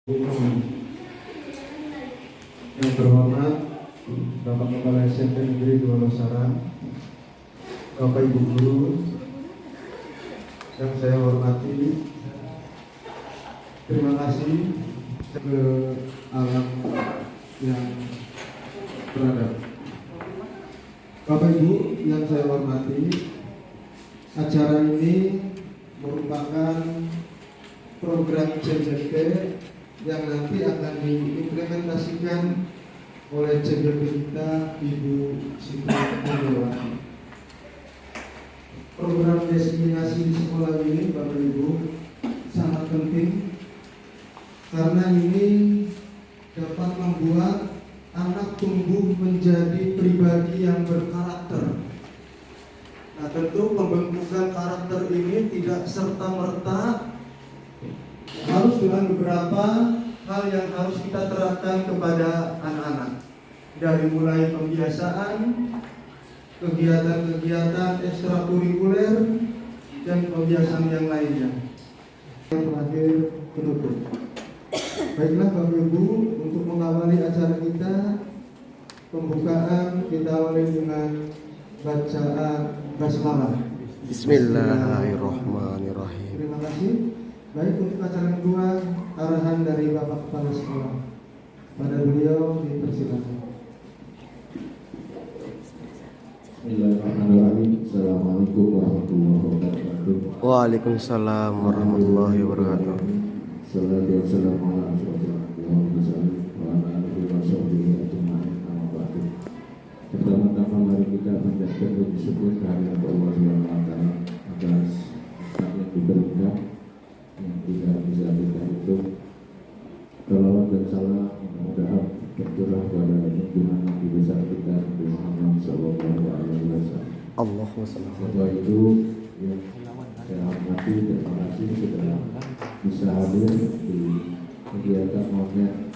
Yang terhormat Bapak Kepala SMP Negeri 2 Losarang, Bapak Ibu Guru yang saya hormati, terima kasih ke alam yang berada. Bapak Ibu yang saya hormati, acara ini merupakan program CBP yang nanti akan diimplementasikan oleh CBP kita, Ibu Siti Nurwati. Program diseminasi di sekolah ini, Bapak Ibu, sangat penting karena ini dapat membuat anak tumbuh menjadi pribadi yang berkarakter. Nah, tentu pembentukan karakter ini tidak serta-merta harus dengan beberapa hal yang harus kita terapkan kepada anak-anak, dari mulai pembiasaan, kegiatan-kegiatan ekstrakurikuler, dan pembiasaan yang lainnya. Yang terakhir, penutup. Baiklah Bapak Ibu, untuk mengawali acara kita, pembukaan kita awali dengan bacaan basmalah. Bismillahirrahmanirrahim. Terima kasih. Baik, untuk acara kedua, arahan dari Bapak Kepala Sekolah. Pada beliau dipersilakan. Bismillahirrahmanirrahim. Assalamualaikum warahmatullahi wabarakatuh. Waalaikumsalam warahmatullahi wabarakatuh. Salatu wassalamu ala asyrofil anbiya'i wal mursalin wa ala alihi wa sahbihi ajma'in. Amma ba'du. Pertama-tama mari kita panjatkan puji syukur kehadirat Allah Subhanahu wa taala atas nikmat yang diberikan yang tidak bisa kita hitung. Salawat dan salam mudah-mudahan tercurah pada junjungan Nabi besar kita Nabi Muhammad sallallahu alaihi wasallam. Allahumma shalli Setelah itu yang saya hormati, terima kasih sudah bisa hadir di kegiatan momen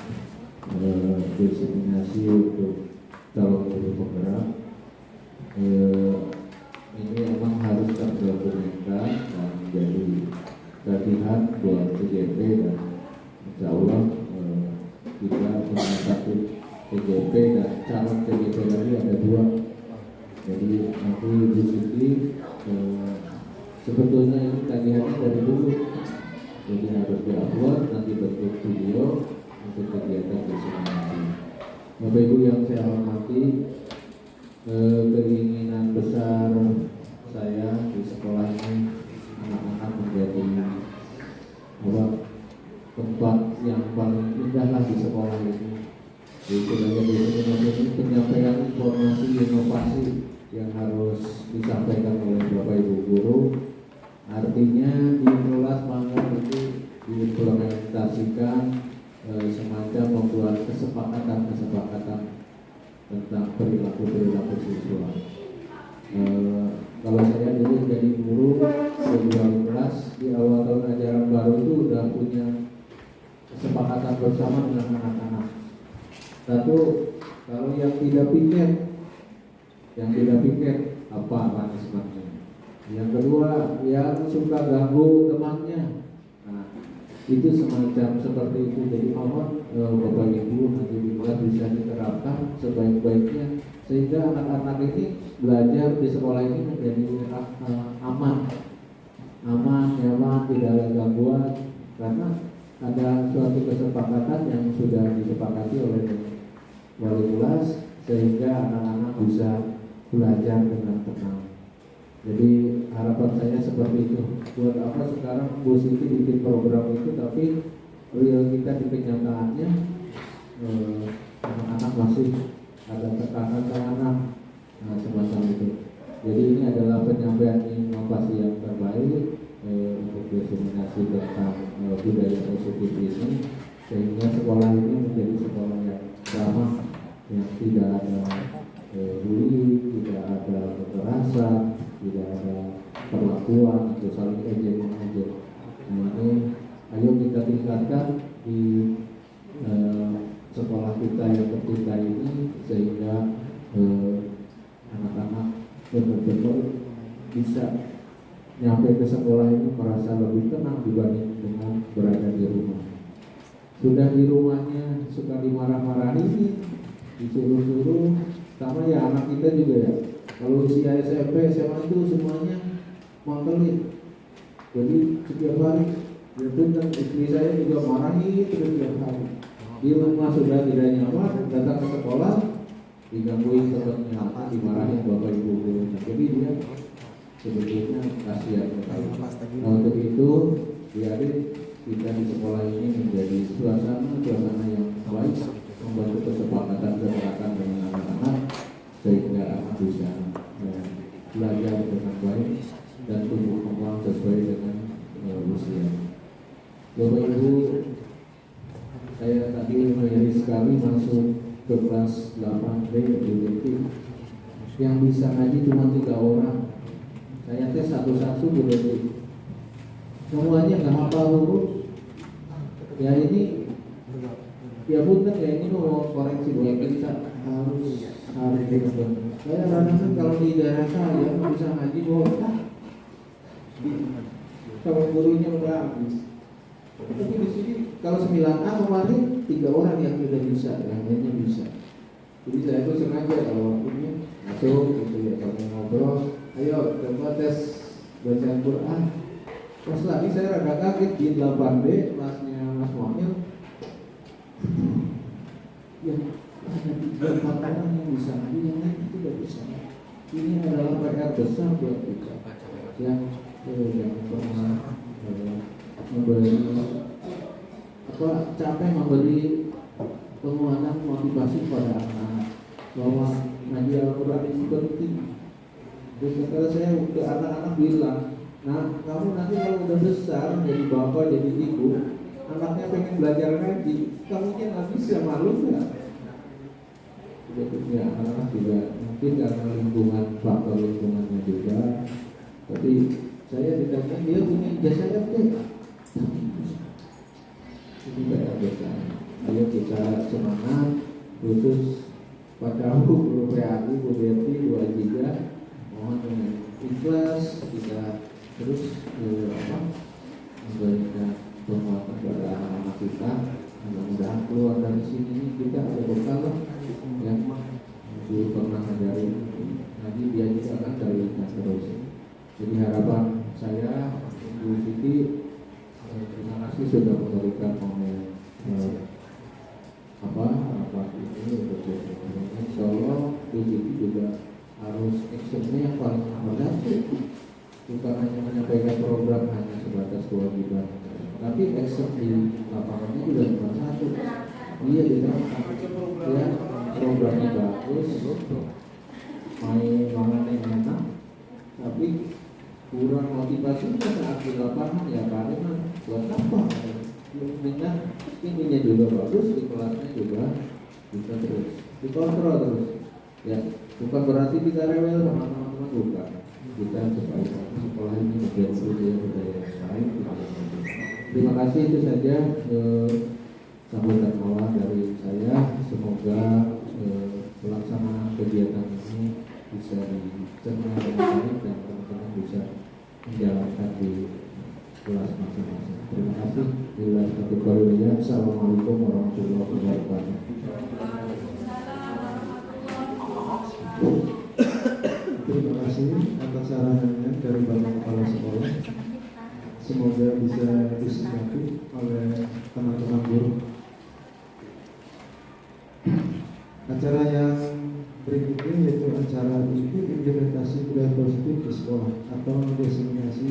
diseminasi untuk calon guru penggerak. Ini memang harus terdokumentasikan dan menjadi latihan buat TGP, dan insya Allah kita punya satu TGP dan calon TGP lagi ada 2. Jadi nanti di sini sebetulnya ini tagihannya dari dulu, jadi harus diupload nanti bentuk video untuk kegiatan diseminasi. Bapak Ibu yang saya hormati, keinginan besar saya di sekolah ini anak-anak menjadi tempat yang paling indah lah di sekolah ini. Istilahnya di sini penyampaian informasi inovasi yang harus disampaikan oleh Bapak Ibu guru. Artinya di kelas mangga itu diimplementasikan semacam membuat kesepakatan tentang perilaku siswa. Kalau saya dulu jadi guru 2012 di awal tahun ajaran baru itu udah punya kesepakatan bersama dengan anak-anak. Satu, kalau yang tidak piket apa punishment-nya. Yang kedua, yang suka ganggu temannya. Nah, itu semacam seperti itu. Jadi mohon Bapak Ibu nanti bisa diterapkan sebaik-baiknya sehingga anak-anak ini belajar di sekolah ini menjadi aman, nyaman, tidak ada gangguan, karena ada suatu kesepakatan yang sudah disepakati oleh wali kelas sehingga anak-anak bisa belajar dengan tenang. Jadi harapan saya seperti itu. Buat apa sekarang Bu Siti bikin program itu, tapi real kita di kenyataannya anak-anak masih ada tekanan semacam itu. Jadi ini adalah penyampaian inovasi yang terbaik untuk diseminasi tentang budaya positif ini, sehingga sekolah ini menjadi sekolah yang ramah, yang tidak ada bully, tidak ada kekerasan, tidak ada perlakuan atau saling ejek-ejek. Nah, ini ayo kita tingkatkan di sekolah kita yang ketiga ini sehingga anak-anak benar-benar bisa nyampe ke sekolah ini merasa lebih tenang dibanding dengan berada di rumah. sudah di rumahnya suka dimarah-marahin, disuruh-suruh, sama ya anak kita juga ya. Kalau usia SMP, SMA itu semuanya mangkelin. Jadi setiap hari, itu kan istri saya juga marahin terus setiap hari. Di rumah sudah tidak nyaman, datang ke sekolah digangguin temannya, dimarahin bapak ibu gurunya. Jadi dia sebetulnya kasihan sekali. Nah, untuk itu biarin kita di sekolah ini menjadi suasana yang baik, membantu kesepakatan gerakan dengan anak-anak sehingga anak bisa belajar dengan baik dan tumbuh kembang sesuai dengan usia. Bapak Ibu, saya tadi menyadari sekali masuk ke kelas 8B di yang bisa ngaji cuma 3 orang. Saya tes satu-satu berarti semuanya nggak hafal huruf. Ya ini, ya punten ya ini mau koreksi bahwa kita harus saya rasa kalau di daerah saya bisa ngaji botak. Kalau gurunya udah habis. Tapi di sini kalau 9A kemarin 3 orang yang sudah bisa, yang lainnya bisa. Jadi saya itu sengaja kalau waktunya masuk gitu ya, kalau ngobrol, ayo coba tes bacaan Quran. Pas lagi saya rada kaget di 8B kelasnya Mas Wahil. Ya ada 4 orang yang bisa, yang lain itu tidak bisa. Ini adalah PR besar buat kita. Yang pernah memberi capek memberi penguatan motivasi kepada anak bahwa ngaji Al-Quran ini penting. Terus kalau saya ke anak-anak bilang, nah kamu nanti kalau udah besar jadi bapak jadi ibu, anaknya pengen belajar ngaji, kamunya nggak bisa, malu nggak? Sebetulnya anak-anak juga mungkin karena lingkungan, faktor lingkungannya juga. Tapi saya ditanya dia punya ijazah FT. Ini banyak besar. Ayo kita semangat, khusus Pak Cahu, Guru PAI, Bu Deti, Bu Ajiga, mohon dengan ikhlas kita terus memberikan penguatan kepada anak-anak kita. Mudah-mudahan keluar dari sini kita ada bekal yang dulu pernah ngajarin nanti dia juga akan jalankan terus. Jadi harapan saya Bu Siti, terima kasih sudah memberikan momen apa ini untuk insya Allah Bu Siti juga harus actionnya yang paling berat, bukan hanya menyampaikan program hanya sebatas kewajiban, tapi action di lapangannya juga cuma satu, dia diterapkan ya, programnya bagus, main yang enak, tapi kurang motivasinya saat di lapangan ya karena buat apa? Dengan tingginya juga bagus, di kelasnya juga bisa terus dikontrol terus. Ya, bukan berarti kita rewel sama teman-teman, bukan. Kita supaya sekolah ini menjadi budaya yang baik. Terima kasih, itu saja sambutan awal dari saya. Semoga pelaksanaan kegiatan ini bisa dicerna dengan baik dan teman-teman bisa menjalankan di kelas masing-masing. Terima kasih. Assalamualaikum warahmatullahi wabarakatuh. Terima kasih atas sarannya dari Bapak Kepala Sekolah. Semoga bisa disikapi oleh teman-teman guru. Acara yang berikutnya yaitu acara implementasi budaya positif di sekolah atau diseminasi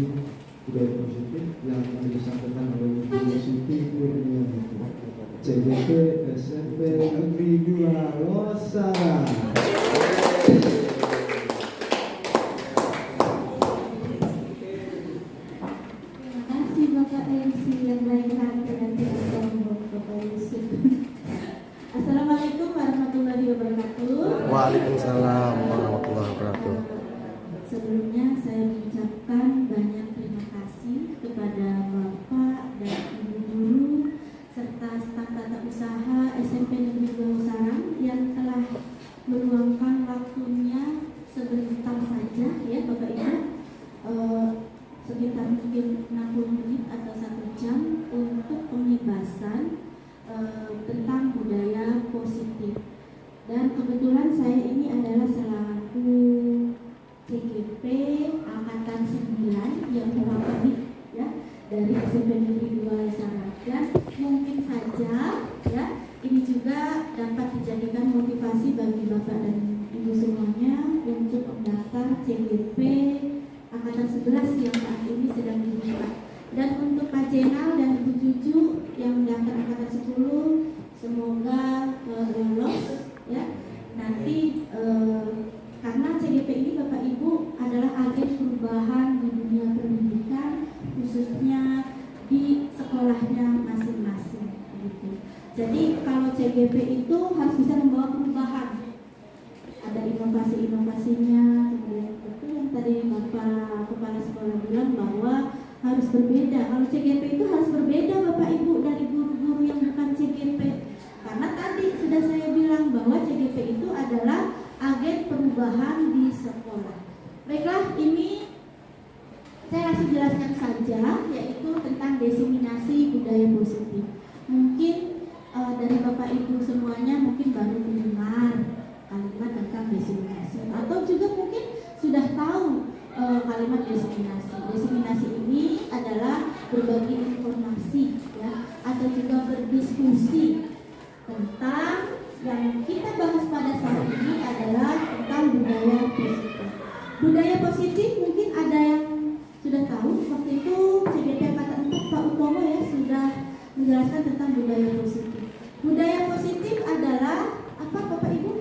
budaya positif yang akan disampaikan oleh Bu Siti Kurniawati, CDP SMP Negeri 2 Losara. Assalamualaikum warahmatullahi wabarakatuh. Waalaikumsalam warahmatullahi wabarakatuh. Sebelumnya saya mengucapkan banyak terima kasih kepada Bapak dan Ibu guru serta staf tata usaha SMP Negeri 2 Sarang yang telah meluangkan waktunya sebentar saja ya Bapak Ibu, sekitar mungkin 60 menit atau 1 jam untuk pembebasan kebetulan saya ini adalah selaku CGP Angkatan 9 yang mewakili ya dari SMP Negeri 2 Saragan. Mungkin saja ya ini juga dapat dijadikan motivasi bagi Bapak dan Ibu semuanya untuk mendaftar CGP Angkatan 11 yang saat ini sedang dibuka. Dan untuk Pak Jenal dan Ibu Cucu yang mendaftar Angkatan 10, semoga lolos ya. Nanti karena CGP ini Bapak Ibu adalah agen perubahan di dunia pendidikan, khususnya di sekolahnya masing-masing gitu. Jadi kalau CGP itu harus bisa membawa perubahan, ada inovasi-inovasinya. Kemudian itu yang tadi Bapak Kepala Sekolah bilang bahwa harus berbeda. Kalau CGP itu harus berbeda Bapak Ibu dari guru-guru yang bukan CGP. Karena tadi sudah saya bilang bahwa CGP itu adalah agen perubahan di sekolah. Baiklah, ini saya langsung jelaskan saja, yaitu tentang diseminasi budaya positif. Mungkin dari Bapak Ibu semuanya mungkin baru mendengar kalimat tentang diseminasi, atau juga mungkin sudah tahu kalimat diseminasi. Diseminasi ini adalah berbagi informasi ya, atau juga berdiskusi tentang yang kita bahas pada saat ini adalah tentang budaya positif. Budaya positif mungkin ada yang sudah tahu, waktu itu CGP Angkatan 4 Pak Utomo ya sudah menjelaskan tentang budaya positif. Budaya positif adalah apa Bapak Ibu?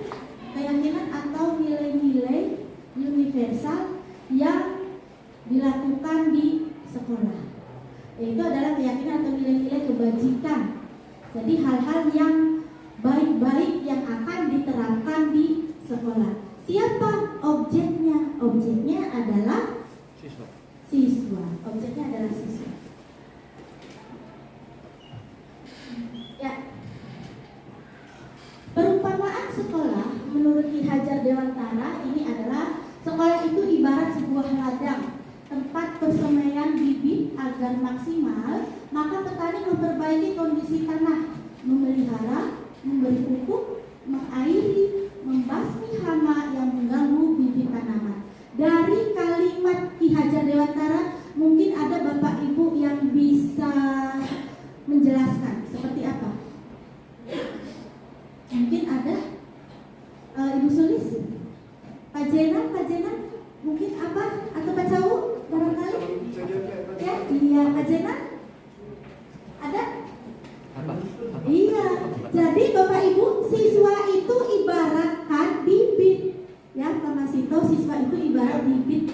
Keyakinan atau nilai-nilai universal yang dilakukan di sekolah. Yaitu adalah keyakinan atau nilai-nilai kebajikan. Jadi hal-hal yang baik-baik yang akan diterapkan di sekolah. Siapa objeknya? Objeknya adalah siswa. Objeknya adalah siswa. Ya. Perumpamaan sekolah menurut Ki Hajar Dewantara ini adalah sekolah itu ibarat sebuah ladang, tempat persemaian bibit agar maksimal, maka petani memperbaiki kondisi tanah, memelihara, memberi pupuk, mengairi, membasmi hama yang mengganggu bibit tanaman. Dari kalimat Ki Hajar Dewantara mungkin ada Bapak Ibu yang bisa menjelaskan seperti apa? Mungkin ada Ibu Sulis, Pak Jenal mungkin apa? Atau Pak Cawu barangkali? Ya, iya Pak Jenal ada? Iya, jadi Bapak Ibu, siswa itu ibaratkan bibit. Ya, Pak Masito, siswa itu ibarat bibit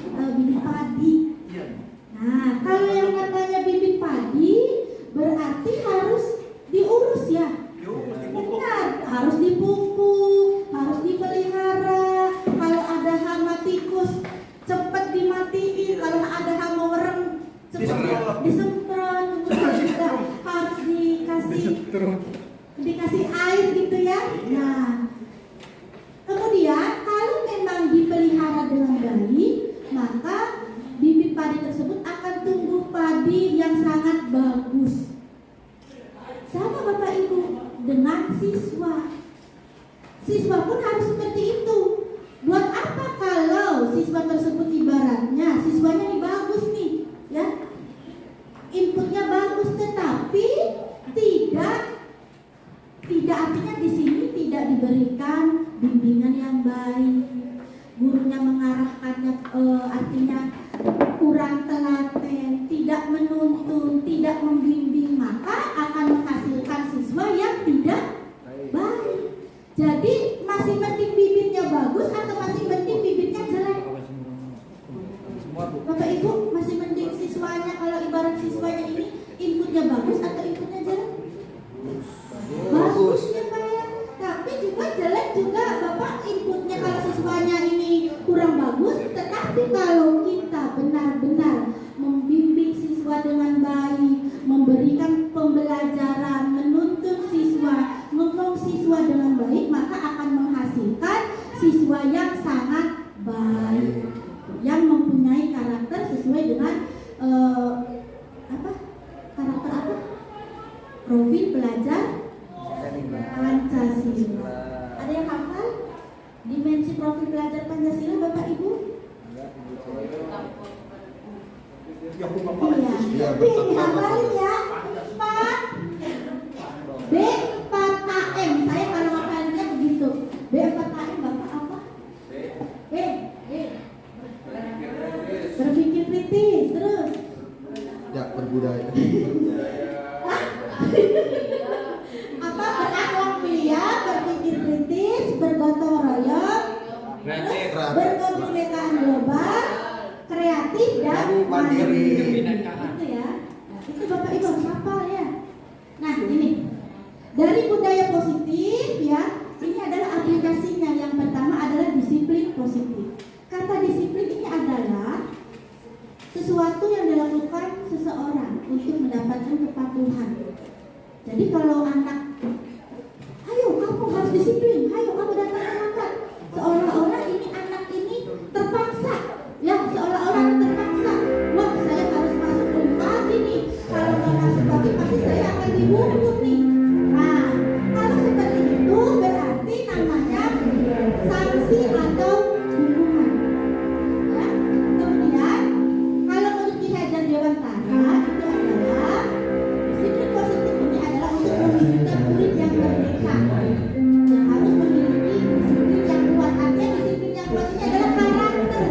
padi. Nah, kalau yang namanya bibit padi berarti harus diurus ya. Benar, harus dipupuk, harus dipelihara. Kalau ada hama tikus cepat dimatiin, kalau ada hama wereng cepat disemprot, kemudian juga harus dikasih air gitu ya. Nah, kemudian kalau memang dipelihara dengan baik, maka bibit padi tersebut akan tumbuh padi yang sangat bagus. Sama Bapak Ibu dengan siswa. Siswa pun harus seperti itu. Buat apa kalau siswa tersebut ibaratnya siswanya ini bagus nih, ya, inputnya bagus, tetapi tidak artinya di sini tidak diberikan bimbingan yang baik, gurunya mengarahkannya artinya kurang telaten, tidak menuntun, tidak membimbing, maka akan menghasilkan siswa yang tidak baik. Jadi masih penting bibitnya bagus atau masih penting bibitnya jelek? Bapak Ibu, masih penting siswanya, kalau ibarat siswanya ini inputnya bagus atau inputnya jelek? Bagus ya Pak ya. Tapi juga jelek juga Bapak, inputnya kalau siswanya ini kurang bagus. Tetapi kalau kita benar-benar membimbing siswa dengan baik, memberikan pembelajaran, menuntun siswa, mengurus siswa dengan baik, maka akan menghasilkan siswa yang sangat baik, yang mempunyai karakter sesuai dengan karakter apa? Profil pelajar Pancasila. Ada yang hafal? Dimensi profil belajar Pancasila Bapak Ibu? Iya, tapi dihafalin ya. 4 B4AM. Saya kalau hafalinnya begitu. B4AM Bapak apa? B. Berpikir kritis, terus. Ya, berbudaya. Apa? Berakhlak mulia, berpikir kritis, bergotong royong, terus berkebinekaan global, kreatif dan mandiri. Itu ya. Nah, itu Bapak Ibu harus hafal ya. Nah, ini dari budaya positif ya. Ini adalah aplikasinya. Yang pertama adalah disiplin positif. Kata disiplin ini adalah sesuatu yang dilakukan seseorang untuk mendapatkan kepatuhan. Jadi kalau anak, ayo kamu harus disiplin, ayo kamu datang terlambat, seolah-olah ini anak ini terpaksa, ya seolah-olah terpaksa. Wah, saya harus masuk pagi nih. Kalau nggak masuk pagi pasti saya akan dibungkut nih. Nah, kalau seperti itu berarti namanya sanksi atau hukuman. Ya. Kemudian kalau menurut Ki Hajar Dewantara itu adalah disiplin positif ini adalah untuk mewujudkan murid yang merdeka, yang harus memiliki disiplin yang kuat. Artinya disiplin yang kuat ini adalah karakter,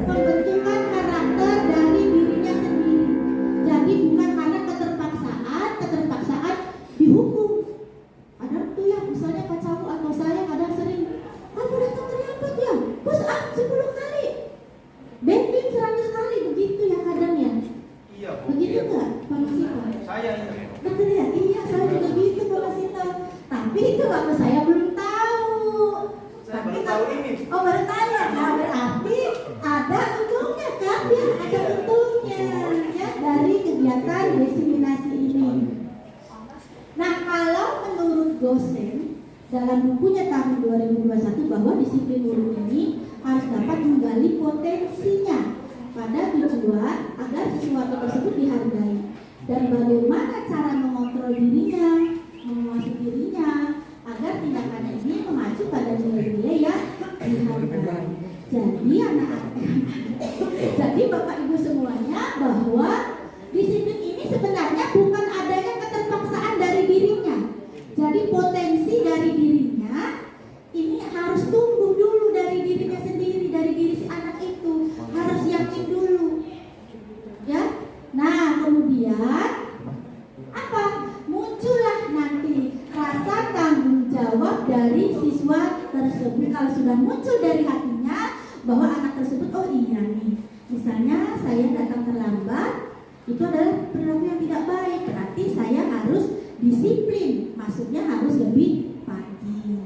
pembentukan karakter dari dirinya sendiri. Jadi bukan karena keterpaksaan dihukum. Ada tuh ya, misalnya pacarmu atau saya kadang sering, kamu datang terlambat ya, push up 10 kali, bending 100 kali, begitu ya kadang ya. Iya, Bu. Begitu nggak, Pak Masito? Saya ini. Betul ya? Iya, saya juga gitu Pak Masito. Tapi itu waktu saya belum tahu. Saya Tapi baru tahu ini. Oh, baru tahu ya? Nah, berarti ada untungnya kan? Ya, ada untungnya ya dari kegiatan diseminasi ini. Nah, kalau menurut dosen dalam bukunya tahun 2021 bahwa disiplin murid ini harus dapat menggali potensinya pada tujuan agar sesuatu tersebut dihargai, dan bagaimana cara mengontrol dirinya, menguasai dirinya agar tindakannya ini memacu pada nilai-nilai yang dihargai. Jadi Bapak Ibu semuanya, bahwa disiplin ini sebenarnya bukan adanya keterpaksaan dari dirinya. Jadi potensi dari dirinya ini harus tumbuh dulu dari dirinya sendiri, dari diri si anak itu harus yakin dulu, ya. Nah, kemudian apa? Muncullah nanti rasa tanggung jawab dari siswa tersebut. Kalau sudah muncul dari hatinya bahwa anak tersebut, oh iya nih, misalnya saya datang terlambat, itu adalah perilaku yang tidak baik, berarti saya harus disiplin, maksudnya harus lebih pagi.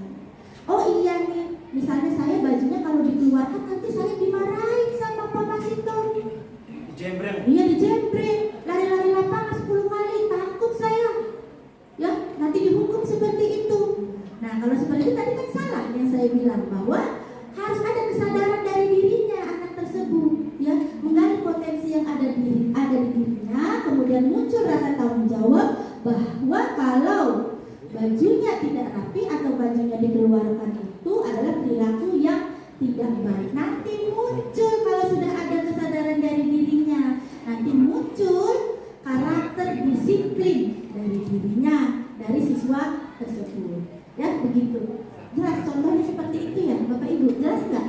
Oh iya nih, misalnya saya bajunya kalau dikeluarkan nanti saya dimarahin sama Pak Masito. Jembreng. Iya, dijembreng, lari-lari lapangan 10 kali, takut saya. Ya, nanti dihukum seperti itu. Nah, kalau seperti itu tadi kan salah yang saya bilang, bahwa harus ada kesadaran dari dirinya anak tersebut, ya, menggali potensi yang ada di dirinya, kemudian muncul rasa tanggung jawab bahwa kalau bajunya tidak rapi atau bajunya dikeluarkan itu adalah perilaku yang tidak baik. Nanti muncul, kalau sudah ada kesadaran dari dirinya, nanti muncul karakter disiplin dari dirinya, dari siswa tersebut. Ya, begitu. Jelas contohnya seperti itu ya, Bapak Ibu. Jelas nggak?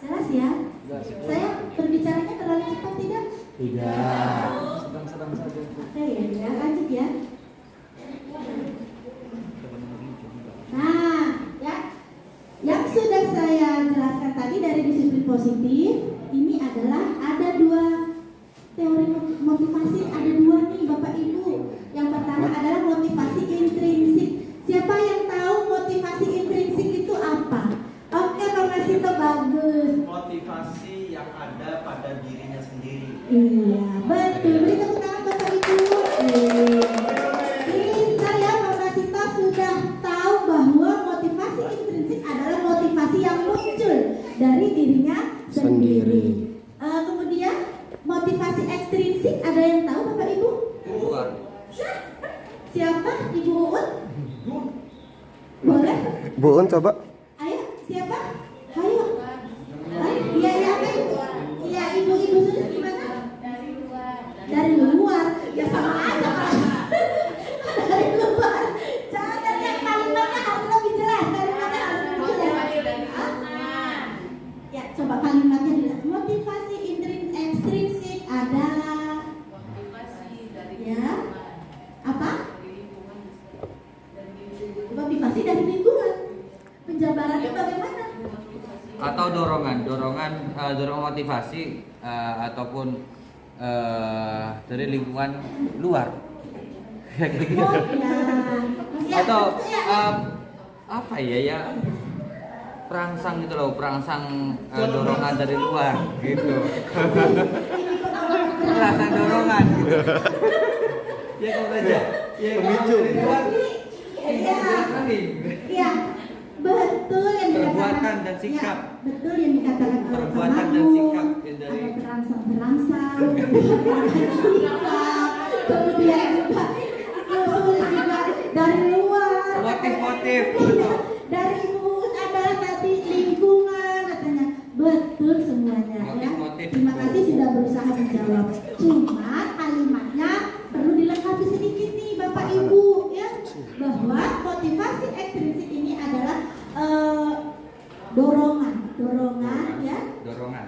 Jelas ya? Saya berbicaranya terlalu cepat tidak? Tidak. Sedang-sedang saja. Oke ya, lanjut ya. Nah, ya, yang sudah saya jelaskan tadi dari disiplin positif, ini adalah ada 2 teori motivasi, ada 2 nih Bapak Ibu. Yang pertama adalah motivasi intrinsik. Siapa yang tahu motivasi intrinsik itu apa? Oke, Pak Masito, bagus. Motivasi yang ada pada dirinya sendiri. Iya, betul. Beri tepuk tangan Bapak Ibu. Pintar ya, Pak Masito sudah tahu bahwa motivasi intrinsik adalah motivasi yang muncul dari dirinya sendiri. Kemudian motivasi ekstrinsik ada yang tahu Bapak Ibu? Siapa? Ibu Uun? Boleh? Bu Un coba. Ayo Siapa? Ayo. Iya, iya, iya, ibu-ibu sudah gimana? Dari luar. Ya sama aja Pak. Dari luar. Jangan yang kalimatnya harus lebih jelas. Kalimatnya harus lebih jelas. Ya, coba kalimatnya dilihat. Motivasi ekstrinsik adalah ya apa? Motivasi dari lingkungan. Penjabarannya bagaimana? Atau dorongan motivasi ataupun dari lingkungan luar. Oh, ya. Atau apa ya perangsang gitu loh, perangsang dorongan dari luar gitu. Perangsang dorongan gitu. Ya kok aja. Ya Pemicu. dari luar. Iya, betul yang Perbuatan dan sikap. Ya, betul yang dikatakan oleh Perbuatan dan Pak sikap Mahmud. dari Ada terangsang-terangsang, sikap, kemudian juga dari luar. motif-motif. Dari ibu adalah tadi lingkungan katanya. Betul semuanya ya. Motif-motif. Terima kasih sudah berusaha menjawab. Cuma kalimatnya perlu dilengkapi sedikit nih Bapak Ibu ya, bahwa motivasi ekstrinsik ini adalah dorongan ya,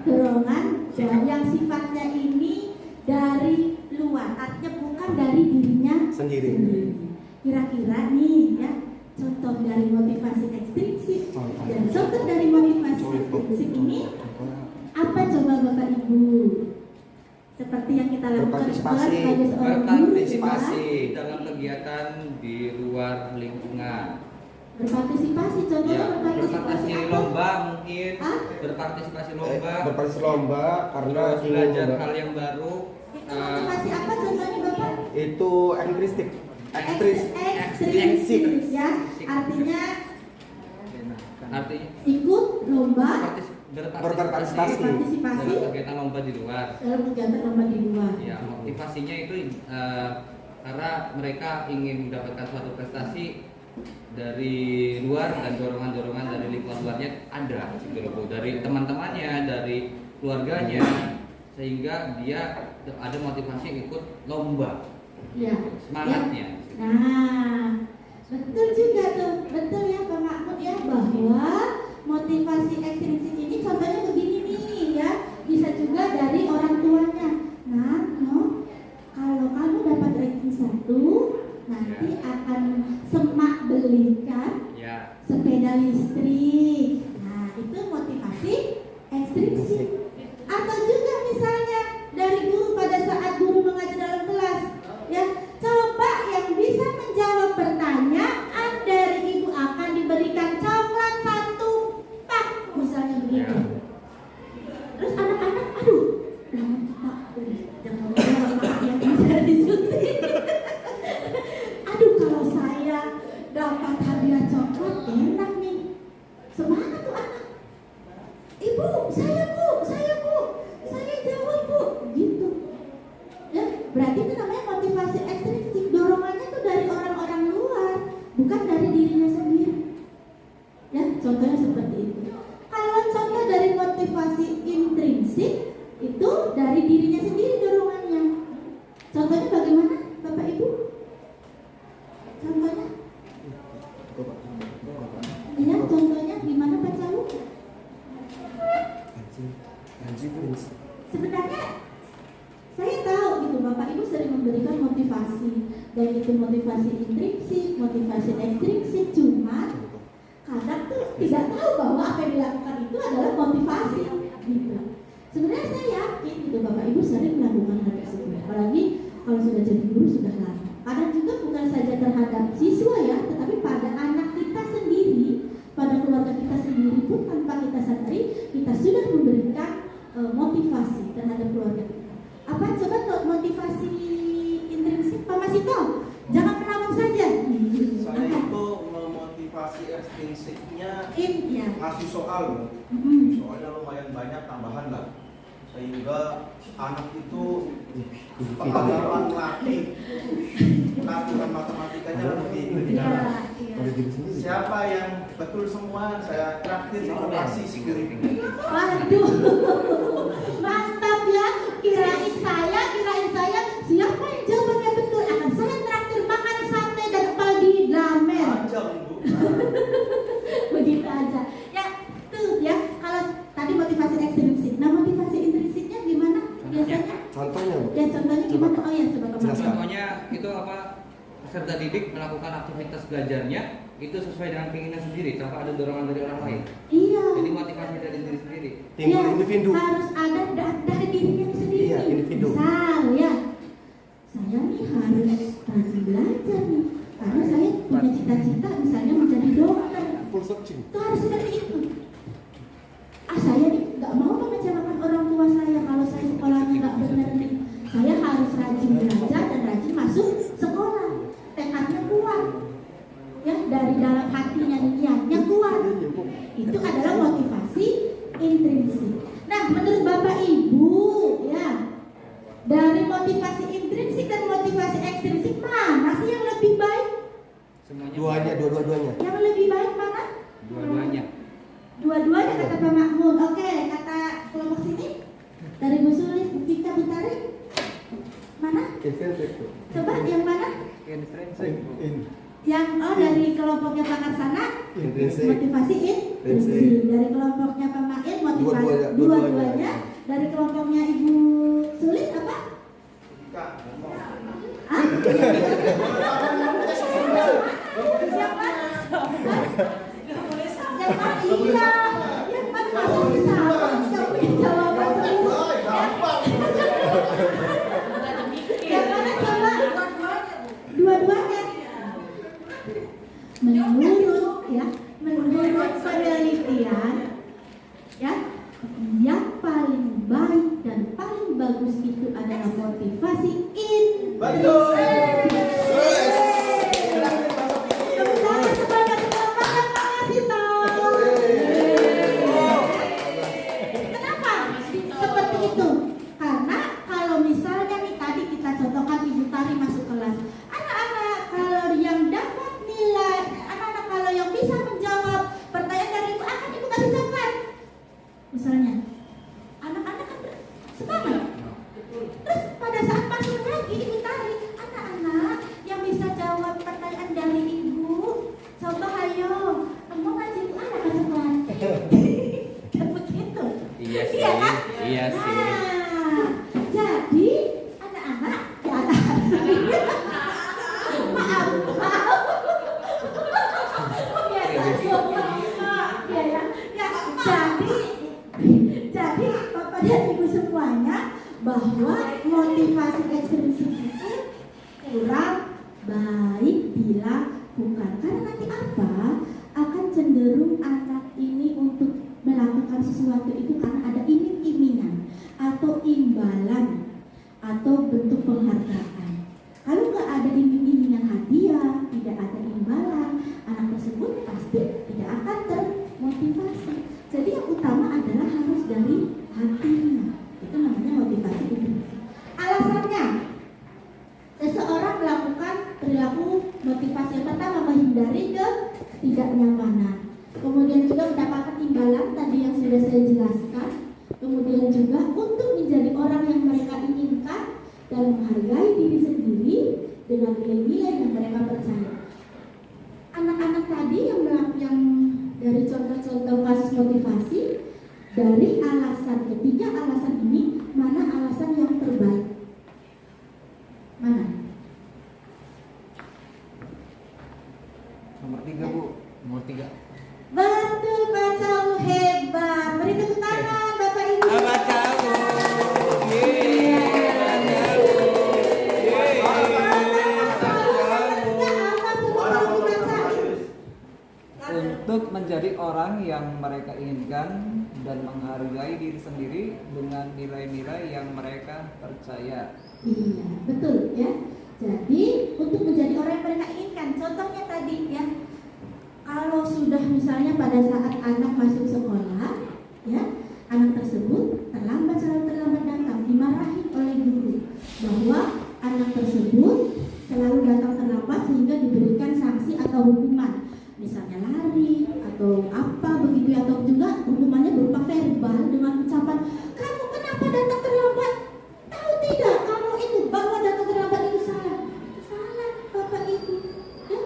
dorongan dan yang sifatnya ini dari luar, artinya bukan dari dirinya Sendiri. Kira-kira nih ya, contoh dari motivasi ekstrinsik dan contoh dari motivasi ekstrinsik ini apa coba Bapak Ibu? Seperti yang kita lakukan di sekolah sebagai seorang guru, Berpartisipasi dalam kegiatan di luar lingkungan. berpartisipasi, contohnya Ya, berpartisipasi berpartisipasi apa? lomba mungkin, Hah? berpartisipasi lomba, Berpartisipasi lomba karena terus belajar hal yang baru. Itu motivasi apa contohnya Bapak? itu ekstrinsic. Ekstrinsik ya, artinya Artinya ikut lomba berpartisipasi Berpartisipasi. dalam kegiatan lomba di luar. dalam kegiatan lomba di luar. Ya, motivasinya itu karena mereka ingin mendapatkan suatu prestasi dari luar dan dorongan-dorongan dari lingkungan luarnya ada gitu loh Bu. Dari teman-temannya, dari keluarganya, sehingga dia ada motivasi ikut lomba. Ya. Semangatnya. Ya. Nah, betul juga tuh, betul ya Pak Mahmud ya, bahwa motivasi ekstrinsik ini contohnya begini nih ya, bisa juga dari orang tuanya. Nah, no, kalau kamu dapat ranking 1, nanti akan semak belikan Ya. sepeda listrik. Nah, itu motivasi ekstrinsik. Atau juga misalnya dari guru pada saat guru mengajar dalam kelas, ya, coba yang bisa menjawab pertanyaan dari ibu akan diberikan coklat 1 pak, misalnya begitu. Terus anak-anak, aduh, jangan menjawab yang bisa disuntik. Aduh, kalau saya dapat hadiah coklat enak nih, semangat tuh anak. Ibu, saya jawab bu, gitu. Ya, berarti itu namanya motivasi ekstrinsik. Dorongannya tuh dari orang-orang luar, bukan dari dirinya sendiri. Ya, contohnya seperti itu. Kalau contoh dari motivasi intrinsik, itu dari dirinya sendiri dorongannya. Contohnya bagaimana, Bapak Ibu? Contohnya? Iya, contohnya gimana Pak Calu? Sebenarnya saya tahu gitu Bapak Ibu sering memberikan motivasi, dan itu motivasi intrinsik, motivasi ekstrinsik, cuma kadang tuh tidak tahu bahwa apa yang dilakukan itu adalah motivasi gitu. Sebenarnya saya yakin gitu Bapak Ibu sering melakukan hal tersebut, apalagi kalau sudah jadi guru sudah lama. Kadang juga bukan saja terhadap siswa ya, tetapi pada anak kita sendiri, pada keluarga kita sendiri pun tanpa kita sadari kita sudah memberikan motivasi terhadap keluarga kita. Apa coba tuh motivasi intrinsik Pak Masito? Jangan melawan saja. Saya itu memotivasi ekstrinsiknya Ya. ngasih soal, soalnya lumayan banyak tambahan lah, sehingga anak itu pengalaman latih pengaturan matematikanya lebih Iya. Siapa yang betul semua saya traktir informasi security. Waduh, mantap ya. Kirain saya siapa yang jawabannya betul akan saya traktir makan sate dan pagi lamen. Panjang Bu. Begitu aja. Ya, tuh ya. Kalau tadi motivasi ekstrinsik, nah motivasi intrinsiknya gimana biasanya? Contohnya Bu. Ya contohnya gimana? Oh ya coba kemana? Contohnya itu apa? Peserta didik melakukan aktivitas belajarnya itu sesuai dengan keinginan sendiri tanpa ada dorongan dari orang lain. Iya. Jadi motivasi dari diri sendiri. Timbul Ya, individu. harus ada dari dirinya sendiri. Iya, individu. Misal ya, saya nih harus rajin belajar nih, karena saya punya cita-cita misalnya menjadi dokter. Full searching. Itu harus seperti itu. Saya nih nggak mau mengecewakan orang tua saya kalau saya sekolahnya nggak benar nih. Saya harus rajin belajar dan rajin masuk sekolah. Tekadnya kuat. Ya, dari dalam hatinya niatnya kuat. Itu adalah motivasi intrinsik. Nah, menurut Bapak Ibu, ya, dari motivasi intrinsik dan motivasi ekstrinsik mana sih yang lebih baik? Semuanya. Dua-duanya. Yang lebih baik mana? Dua-duanya. Dua-duanya kata Pak Makmur. Oke, kata kelompok sini dari Bu Sulis, Bu Vika, Bu Tari. Mana? Coba yang mana? Yang dari kelompoknya Pak Karsana Intrinsik. motivasi intrinsik. Dari kelompoknya Pak Mail motivasi dua-duanya. Dari kelompoknya Ibu Sulis apa? Hah? Siapa? Yang mana? Iya. Yang mana masuk ke sama? Tidak punya jawaban semua. Yang mana coba? Dua-duanya. Menurut penelitian ya, yang paling baik dan paling bagus itu adalah motivasi intrinsik. Sebenarnya sebanyak-banyaknya kasih tahu. Kenapa seperti itu? Karena kalau misalnya nih tadi kita contohkan Ibu Tari masuk kelas, anak-anak kalau yang dapat nilai, anak-anak kalau yang bisa menjawab pertanyaan dari Ibu akan Ibu kasih coklat. Misalnya, anak-anak kan semangat. Terus pada saat masuk lagi Ibu Tari, anak-anak yang bisa jawab pertanyaan dari Ibu, coba ayo, kamu kasih Ibu anak coklat. Dan begitu. Iya sih. Iya kan? Iya sih. Nah, jadi anak-anak ya maaf. Biasa ya ya. Ya, jadi Bapak dan Ibu semuanya bahwa motivasi ekstrinsik itu kurang baik dilakukan. Karena nanti apa? Akan cenderung anak ini untuk melakukan sesuatu itu karena ada iming-imingan atau imbalan atau bentuk penghargaan. Kalau nggak ada iming-imingan hadiah, tidak ada imbalan, anak tersebut pasti tidak akan termotivasi. Jadi yang utama adalah harus dari hatinya. Itu namanya motivasi intrinsik. Alasannya, seseorang melakukan perilaku motivasi yang pertama menghindari ketidaknyamanan. Kemudian juga mendapatkan imbalan tadi yang sudah saya jelaskan. Kemudian juga untuk menjadi orang yang mereka inginkan dan menghargai diri sendiri dengan nilai-nilai yang mereka percaya. Anak-anak tadi yang dari contoh-contoh kasus motivasi, dari ketiga alasan ini, mana alasan yang terbaik? Mana? Nomor 3 Bu. Nomor 3. Betul, Pak Cawu hebat. Beri tepuk tangan Bapak Ibu. Pak Cawu. Untuk menjadi orang yang mereka inginkan dan menghargai diri sendiri dengan nilai-nilai yang mereka percaya. Iya, betul ya. Jadi untuk menjadi orang yang mereka inginkan, contohnya tadi ya, kalau sudah misalnya pada saat anak masuk sekolah, ya, anak tersebut selalu terlambat datang, dimarahi oleh guru bahwa anak tersebut selalu datang terlambat sehingga diberikan sanksi atau hukuman. misalnya lari atau apa begitu, atau juga hukumannya berupa verbal dengan ucapan, kamu kenapa datang terlambat? Tahu tidak kamu itu bahwa datang terlambat itu salah? Itu salah Bapak Ibu. Ya?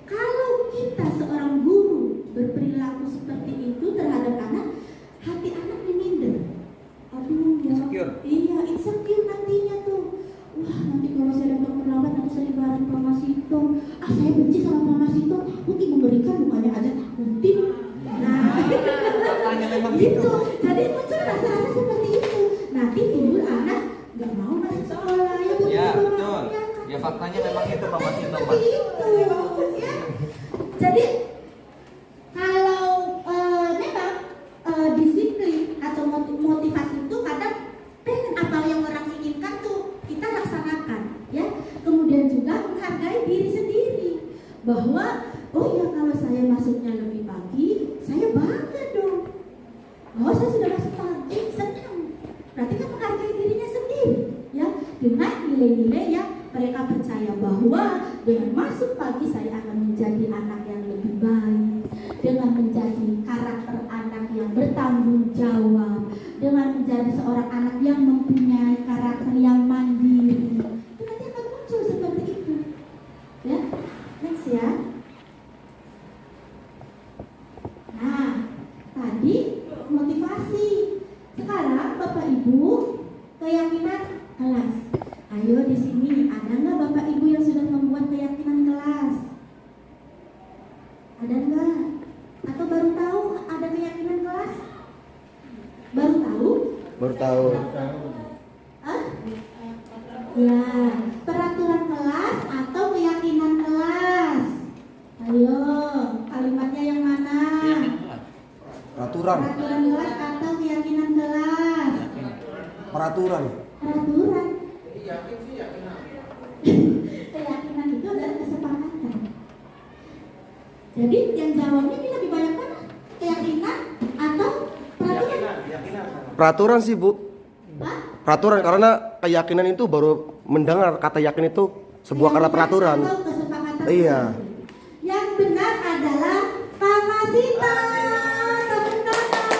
Kalau kita seorang guru berperilaku seperti itu terhadap anak, hati anak diminder. Aduh ya, Insecure. iya insecure nantinya tuh. Wah nanti kalau saya datang terlambat nanti saya dimarahin Pak Masito. Ah saya benci sama Pak Masito, takut mengerikan, mukanya aja takutin. Nah, Faktanya memang gitu. gitu. Jadi muncul rasa-rasa seperti itu. Nanti timbul anak nggak mau masuk sekolah ya begitu. Ya, Pak. betul. Ya, Ya faktanya memang itu Pak Masito, Pak. seperti itu. Ya. Jadi kalau memang disiplin atau motivasi itu kadang pengen apa yang orang inginkan tuh kita laksanakan, ya. Kemudian juga menghargai diri sendiri bahwa oh ya kalau saya masuknya lebih pagi, saya bangga dong. Oh saya sudah masuk pagi, senang. Berarti kan menghargai dirinya sendiri, ya. Dengan nilai-nilai yang mereka percaya bahwa dengan masuk pagi saya akan menjadi anak yang lebih baik, dengan menjadi karakter anak yang bertanggung jawab, dengan menjadi seorang anak yang mempunyai karakter yang mandiri. Itu nanti akan muncul seperti itu. Ya, next ya. Nah, tadi motivasi. Sekarang Bapak Ibu, keyakinan kelas. Ayo di sini ada nggak Bapak Ibu yang sudah membuat keyakinan kelas? Ada nggak? Atau baru tahu ada keyakinan kelas? Baru tahu? Baru tahu. Ah? Ya, peraturan kelas atau keyakinan kelas? Ayo, kalimatnya yang mana? Peraturan. Peraturan kelas atau keyakinan kelas? Peraturan. Peraturan. Keyakinan itu adalah kesepakatan. Jadi yang jawabnya ini lebih banyak mana? Keyakinan atau peraturan? Peraturan sih Bu. Hah? Peraturan karena keyakinan itu baru mendengar kata yakin itu sebuah kata peraturan. Atau kesepakatan. Iya. Yang benar adalah Pak Masito. Tepuk tangan.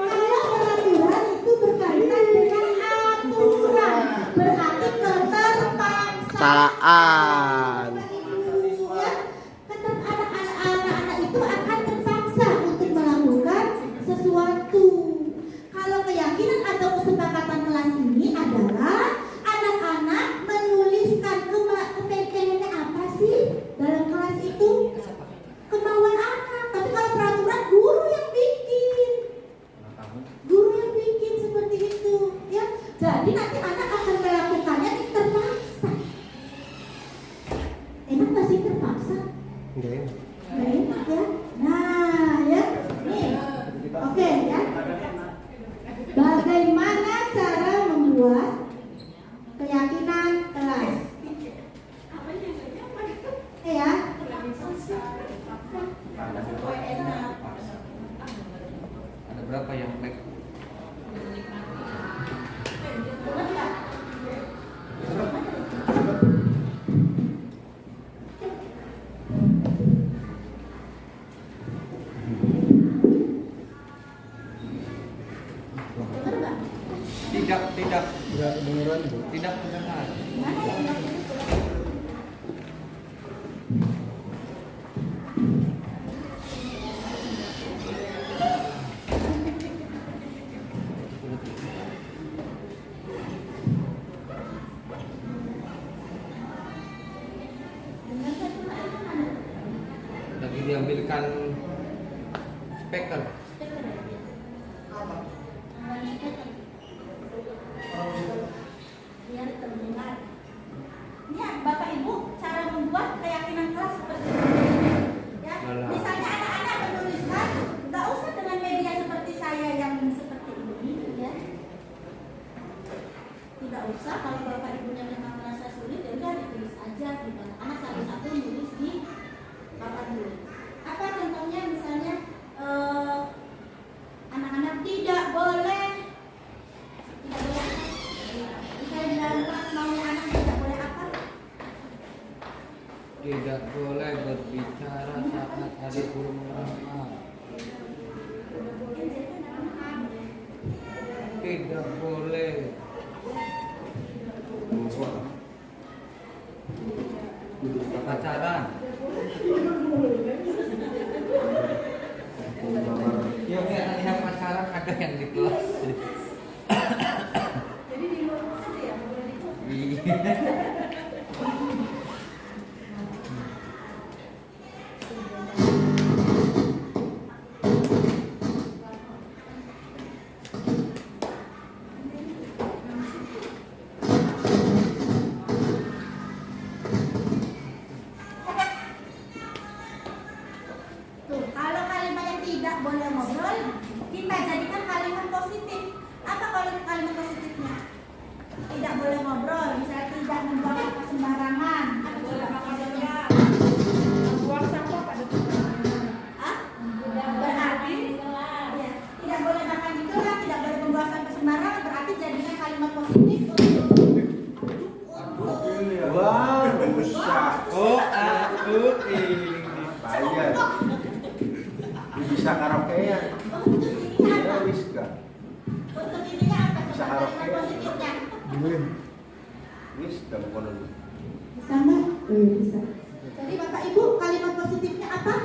Kalau peraturan itu berkaitan dengan aturan, berarti keterpaksaan. Saan. Ya, anak-anak itu akan terpaksa untuk melakukan sesuatu. Kalau keyakinan atau kesepakatan kelas ini adalah anak-anak menuliskan kepengenannya apa sih dalam kelas itu, kemauan anak. Tapi kalau peraturan guru yang bikin seperti itu, ya. Jadi nanti anak akan melakukannya terpaksa. Enak nggak sih terpaksa? Enggak enak. Nggak enak ya. Nah ya, nih, oke ya. Bagaimana cara membuat keyakinan kelas? Ya. Ada berapa yang like? Bener nggak? Tidak Enggak beneran Bu. mendengar. Mana yang Lagi diambilkan speaker. biar terdengar. Ini Bapak Ibu cara membuat keyakinan kelas seperti ini. Ya, Alah. misalnya anak-anak menuliskan, nggak usah dengan media seperti saya yang seperti ini, ya. Tidak usah kalau Bapak Ibunya memang merasa sulit, ya udah ditulis aja gitu. Anak satu-satu nulis di papan tulis. Apa contohnya misalnya boleh berbicara saat ada kerumunan. Tidak boleh pacaran. Ya yang pacaran ada yang di kelas. Jadi di luar saja ya, boleh itu. Iya. Tuh, kalau kalimat yang tidak boleh ngobrol, kita jadikan kalimat positif. Apa kalau kalimat positifnya? Tidak boleh ngobrol, misalnya tidak membuang sampah sembarangan. Apa coba maksudnya? Buang sampah pada sembarangan. Ah? Berarti ya, tidak boleh makan di kelas, tidak boleh membuang sampah sembarangan. Berarti jadikan kalimat positif untuk Wah, rusak. Oh, aku ini Bayar. Bisa karaokean. untuk ininya Ya apa? wis gak. Untuk ininya apa? Bisa Coba kalimat karaoke. positifnya. Wis gak mau dulu. Bisa nggak? Bisa. Jadi Bapak Ibu kalimat positifnya apa?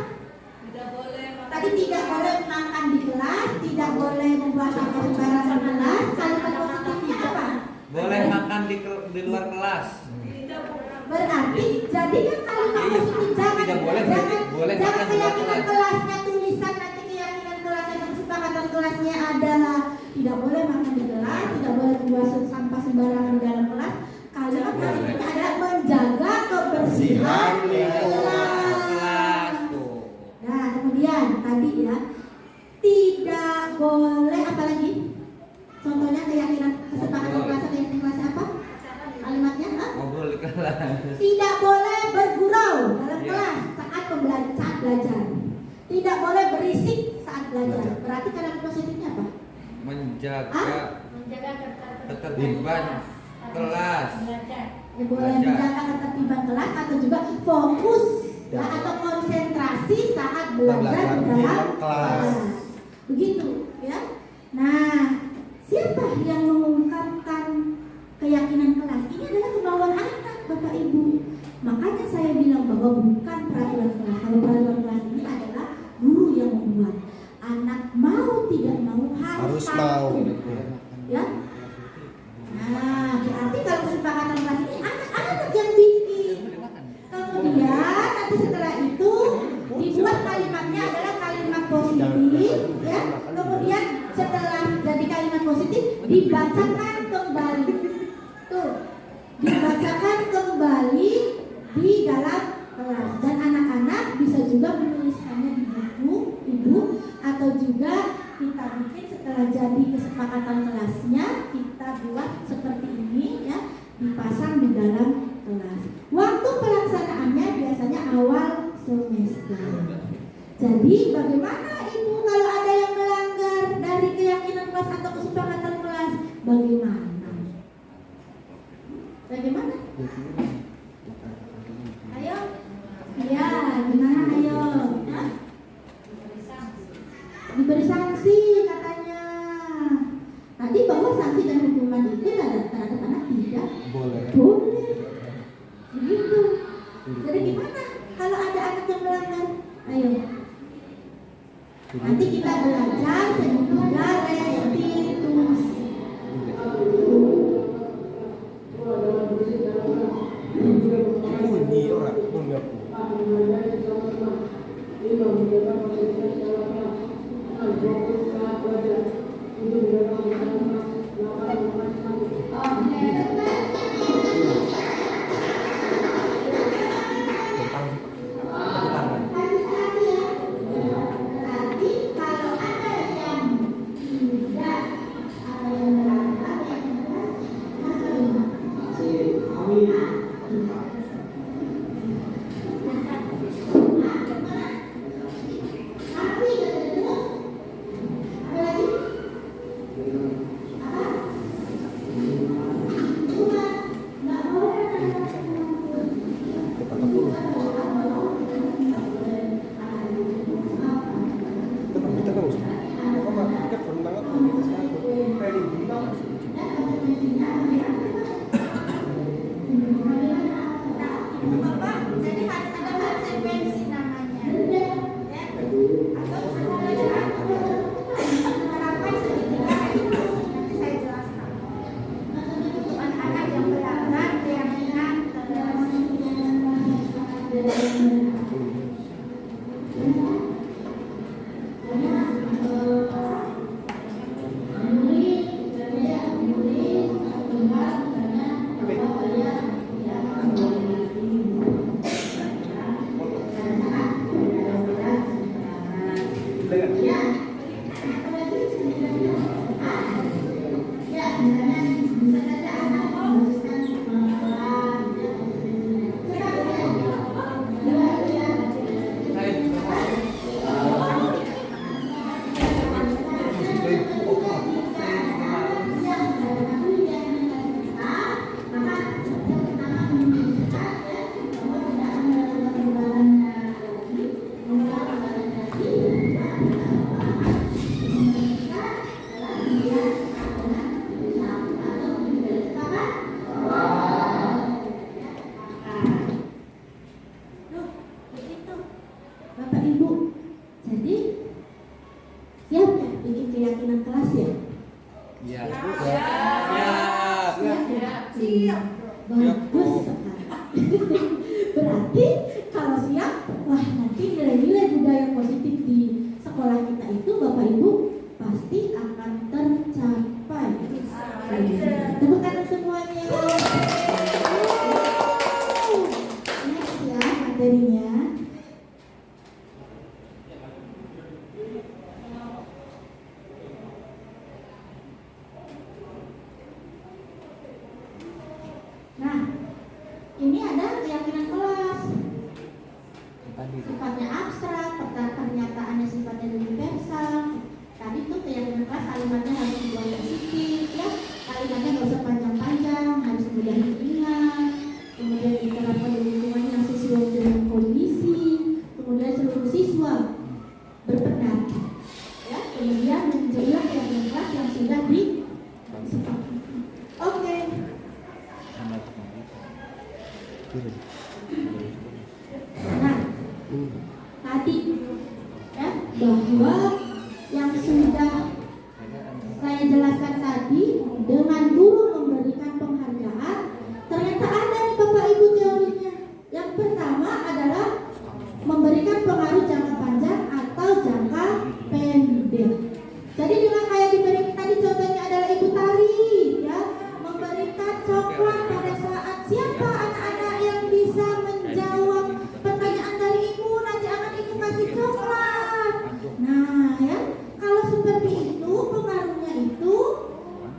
Tidak boleh Tadi tidak boleh makan di kelas, tidak boleh membuang sampah sembarangan di kelas. Kalimat positifnya apa? boleh makan di luar kelas. Berarti jadi kan kalimat Iya. positif jangan Tidak boleh, jangan, boleh jangan makan di luar keyakinan kelas. kelasnya tulisan nanti keyakinan kelasnya dan kesepakatan kelasnya adalah tidak boleh makan di kelas, tidak boleh membuang sampah sembarangan di dalam kelas. Kalimat positifnya adalah menjaga kebersihan kelas. Kelas tuh. Nah, kemudian tadi ya, tidak boleh apa lagi? Contohnya keyakinan kesepakatan kelas keyakinan kelas apa? Kalimatnya Ngobrol di kelas. tidak boleh bergurau dalam Iya. kelas saat belajar. Tidak boleh berisik saat belajar. Berarti kalimat positifnya apa? Menjaga menjaga ketertiban kelas. Ya, boleh Belajar. menjaga ketertiban kelas atau juga fokus ya, atau konsentrasi saat belajar di dalam kelas. Begitu ya. Nah, siapa yang mengungkapkan keyakinan kelas? Ini adalah kemauan anak, Bapak Ibu. Makanya saya bilang bahwa bukan peraturan kelas. Kalau peraturan kelas ini adalah guru yang membuat. Anak mau tidak mau harus mau. Ya. Nah, berarti kalau kesepakatan kelas ini anak-anak yang bikin. Kemudian nanti setelah itu dibuat kalimatnya adalah kalimat positif, ya. Kemudian setelah jadi kalimat positif dibacakan kembali. Tuh, dibacakan kembali di dalam kelas dan anak-anak bisa juga menuliskannya di buku, ibu, atau juga kita bikin setelah jadi kesepakatan kelasnya kita buat seperti ini ya, dipasang di dalam kelas. Waktu pelaksanaannya biasanya awal semester. Jadi bagaimana ibu kalau ada yang melanggar dari keyakinan kelas atau kesepakatan kelas? Bagaimana? Bagaimana? Ayo. Iya, gimana ayo? Hah? Diberi sanksi katanya. Tadi bahwa sanksi dan hukuman itu terhadap anak tidak Boleh. boleh. Begitu. Jadi gimana kalau ada anak yang melanggar? Ayo. Nanti kita belajar sesudah restitusi. Bunyi orang, bunyi aku. Berarti kalau ada yang tidak ada yang melanggar apa lagi? Loh, begitu. Bapak Ibu, jadi siap ya bikin keyakinan kelas ya? Iya. Siap ya? Siap. Bagus sekali. Berarti kalau siap, wah nanti nilai-nilai budaya positif di sekolah kita itu Bapak Ibu pasti akan tercapai. Tepuk tangan semuanya. Next ya materinya. Nah, ini ada keyakinan kelas. Sifatnya abstrak, pernyataannya sifatnya universal. Tadi tuh keyakinan kelas kalimatnya harus dibuat positif, ya. Kalimatnya nggak usah panjang-panjang, harus mudah diingat. Kemudian diterapkan di lingkungan yang sesuai dengan kondisi. Kemudian seluruh siswa berpendapat, ya. Kemudian menjelaskan keyakinan kelas yang sudah disepakati. Oke. Nah, tadi ya bahwa yang sudah saya jelaskan tadi dengan guru memberikan penghargaan, ternyata ada nih Bapak Ibu teorinya. Yang pertama adalah memberikan pengaruh jangka panjang atau jangka pendek. Jadi dengan kayak diberi tadi contohnya adalah Ibu Tari, ya, memberikan coklat pada saat siapa anak-anak yang bisa menjawab pertanyaan dari ibu, nanti akan ibu kasih coklat. Nah ya, kalau seperti itu pengaruhnya itu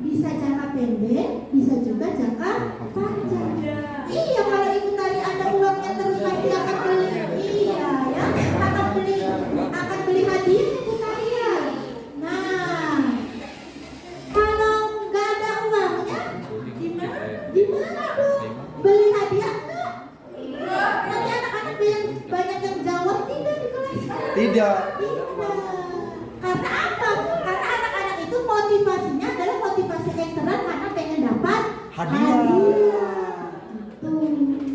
bisa jangka pendek, bisa juga jangka panjang. Iya, kalau Ibu Tari ada uangnya terus pasti akan beli, iya ya, akan beli hadiah Ibu Tari ya. Nah, kalau nggak ada uangnya, gimana Bu? Beli hadiah enggak? Nanti anak-anak banyak yang jawab tidak di kelas. Tidak. Karena apa? Karena anak-anak itu motivasinya adalah motivasi eksternal karena pengen dapat Hadiah.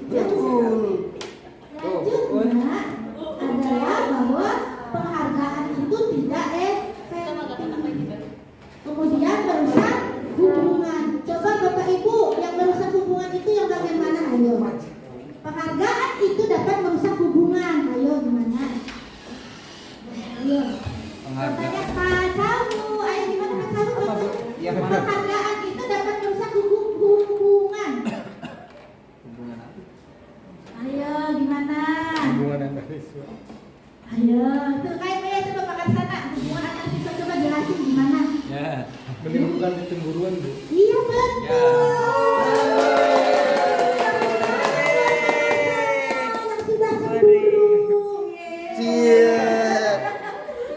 Betul. Selanjutnya adalah bahwa penghargaan itu tidak efektif. Kemudian merusak hubungan. Coba Bapak Ibu yang merusak hubungan itu yang bagaimana? Ayo. Penghargaan itu dapat merusak hubungan. Ayo gimana? Ayo. Contohnya Pak Samu. Ayo gimana Pak Samu? Iya, Penghargaan itu dapat merusak hubungan. Ayo gimana? Hubungan antar siswa. Ayo, tuh kayak Maya coba makan sana. Hubungan antar siswa coba jelasin gimana? Ya. Menimbulkan kecemburuan, Bu. Iya betul. Yang sudah cemburu. Siap.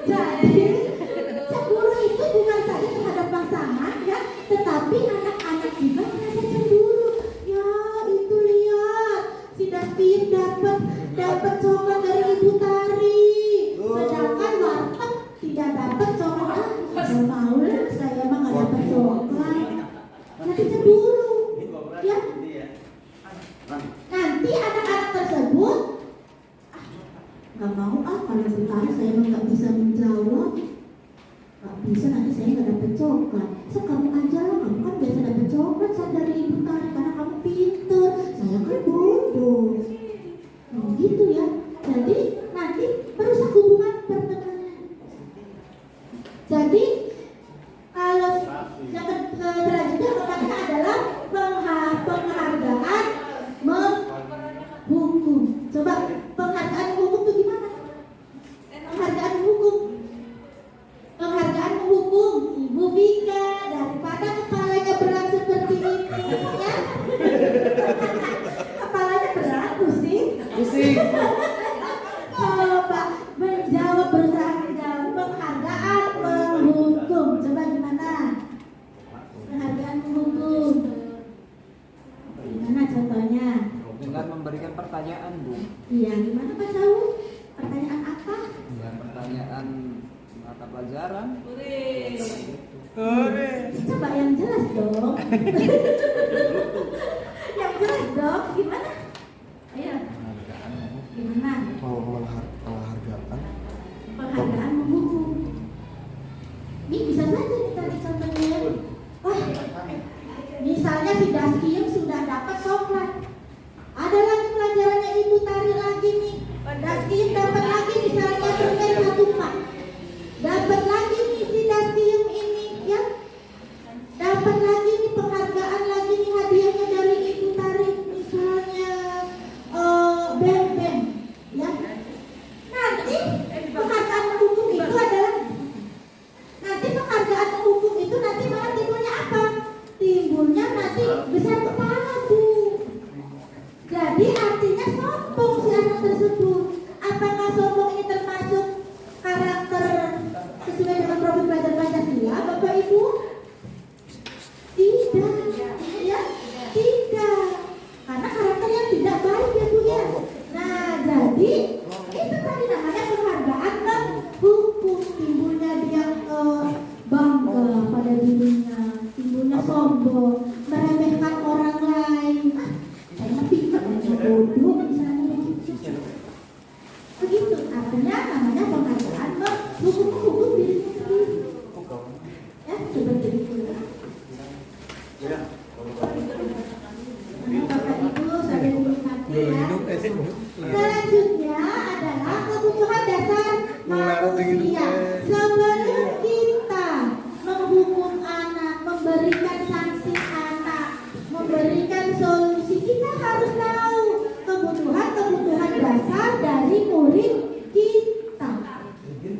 Jadi cemburu itu bukan saja terhadap pasangan ya, tetapi anak-anak juga merasa cemburu. Ya itu lihat si Dustin dapat coklat dari Ibu Tari, sedangkan warteg tidak dapat coklat. Gak mau lah, saya mah gak dapat coklat. Jadi cemburu, ya. Nanti anak-anak tersebut gak mau kalau Ibu Tari saya mah gak bisa menjawab. Gak bisa, nanti saya gak dapat coklat. So kamu aja lah, kamu kan biasa dapat coklat saat dari Ibu Tari karena kamu pinter. Saya kan bodoh. gitu ya. Jadi nanti merusak hubungan pertemanan. Jadi kalau yang selanjutnya pertama adalah penghargaan menghukum. Coba penghargaan menghukum itu gimana? Penghargaan menghukum. Penghargaan menghukum Ibu Vika daripada kepalanya berat seperti ini ya. Kepalanya berat, pusing. Coba menjawab, berusaha menjawab. Penghargaan menghukum. Coba gimana? Penghargaan menghukum. Gimana contohnya? Dengan memberikan pertanyaan, Bu. Iya, gimana Pak Saud? Pertanyaan apa? Ya, pertanyaan mata pelajaran. Coba yang jelas dong. Yang jelas dong, gimana? Ayo. Gimana? Penghargaan. Penghargaan menghukum. Ini bisa saja ditarik contohnya. Wah, misalnya si Daskiyum sudah dapat coklat. Ada lagi pelajarannya Ibu tarik lagi nih. Daskiyum dapat lagi misalnya permen 1 mak. Dapat lagi nih si Daskiyum ini ya. Dapat lagi nih penghargaan lagi nih hadiahnya dari Ibu tarik misalnya bem-bem ya. Nanti penghargaan menghukum itu adalah malah timbulnya apa? Timbulnya nanti besar kepala, Bu. Jadi artinya sombong si anak tersebut. Apakah sombong ini termasuk karakter sesuai dengan profil pelajar Pancasila, Bapak Ibu? Tidak, ya, tidak. Karena karakternya tidak baik ya, Bu ya. Nah, jadi itu tadi namanya penghargaan menghukum. Timbulnya dia bangga pada dirinya, timbulnya sombong, meremehkan orang lain. Saya pintar, bodoh misalnya begitu. Begitu, artinya namanya penghargaan menghukum dirinya sendiri. Ya, seperti itu. Bapak Ibu, saya dinikmati ya. Selanjutnya adalah kebutuhan dasar manusia. Sebelum kita menghukum anak, memberikan sanksi anak, memberikan solusi, kita harus tahu kebutuhan dasar dari murid kita.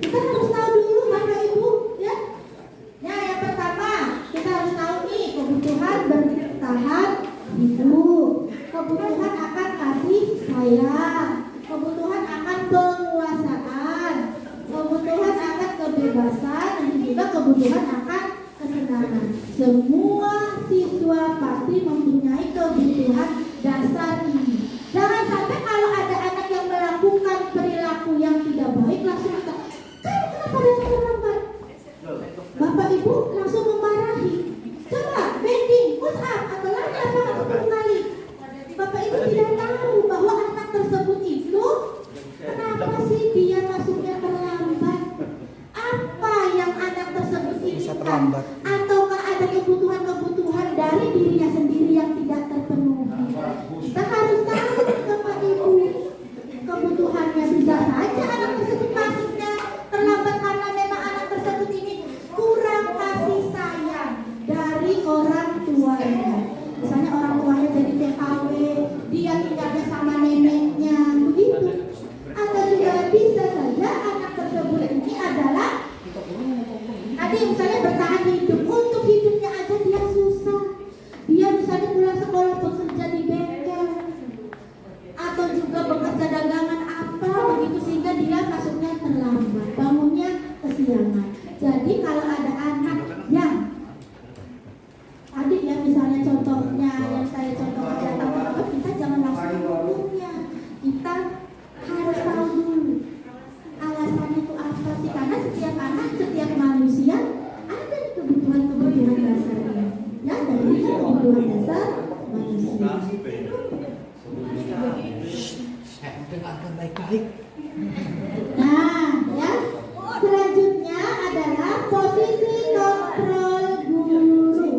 Kita harus tahu dulu Bapak Ibu ya. Ya, yang pertama kita harus tahu nih kebutuhan bertahan hidup, kebutuhan akan kasih sayang, kebutuhan akan penguasaan, kebutuhan akan kebebasan, dan juga kebutuhan akan kesenangan. Semua siswa pasti mempunyai kebutuhan dasar ini. Jangan sampai kalau ada anak yang melakukan perilaku yang tidak baik langsung kita, kamu kenapa datang terlambat? Bapak Ibu langsung memarahi. Coba bending, push up, atau lari lapangan 10 kali. Bapak Ibu tidak tahu bahwa anak tersebut itu kenapa sih dia masuknya terlambat? Apa yang anak tersebut inginkan? Ataukah ada kebutuhan-kebutuhan dari dirinya sendiri yang tidak terpenuhi? Kita harus tahu Bapak Ibu kebutuhannya. Bisa saja anak tersebut masuknya terlambat karena memang anak tersebut ini kurang kasih sayang dari orang tuanya. Misalnya orang tuanya jadi TKW, dia tinggalnya sama neneknya, begitu. Atau juga bisa saja anak tersebut ini adalah tadi misalnya bertahan hidup, untuk hidupnya aja dia susah. Dia misalnya pulang sekolah bekerja di bengkel atau juga bekerja dagangan apa begitu, sehingga dia masuknya terlambat, bangunnya kesiangan. Jadi kalau ada anak yang tadi ya misalnya contohnya yang saya contohkan datang terlambat, kita jangan langsung menghukumnya. Kita harus tahu dulu alasannya itu apa sih, karena setiap anak, setiap manusia ada kebutuhan dasarnya ya, dari kebutuhan dasar manusia. Dengarkan baik-baik. Nah, ya. Selanjutnya adalah posisi kontrol guru.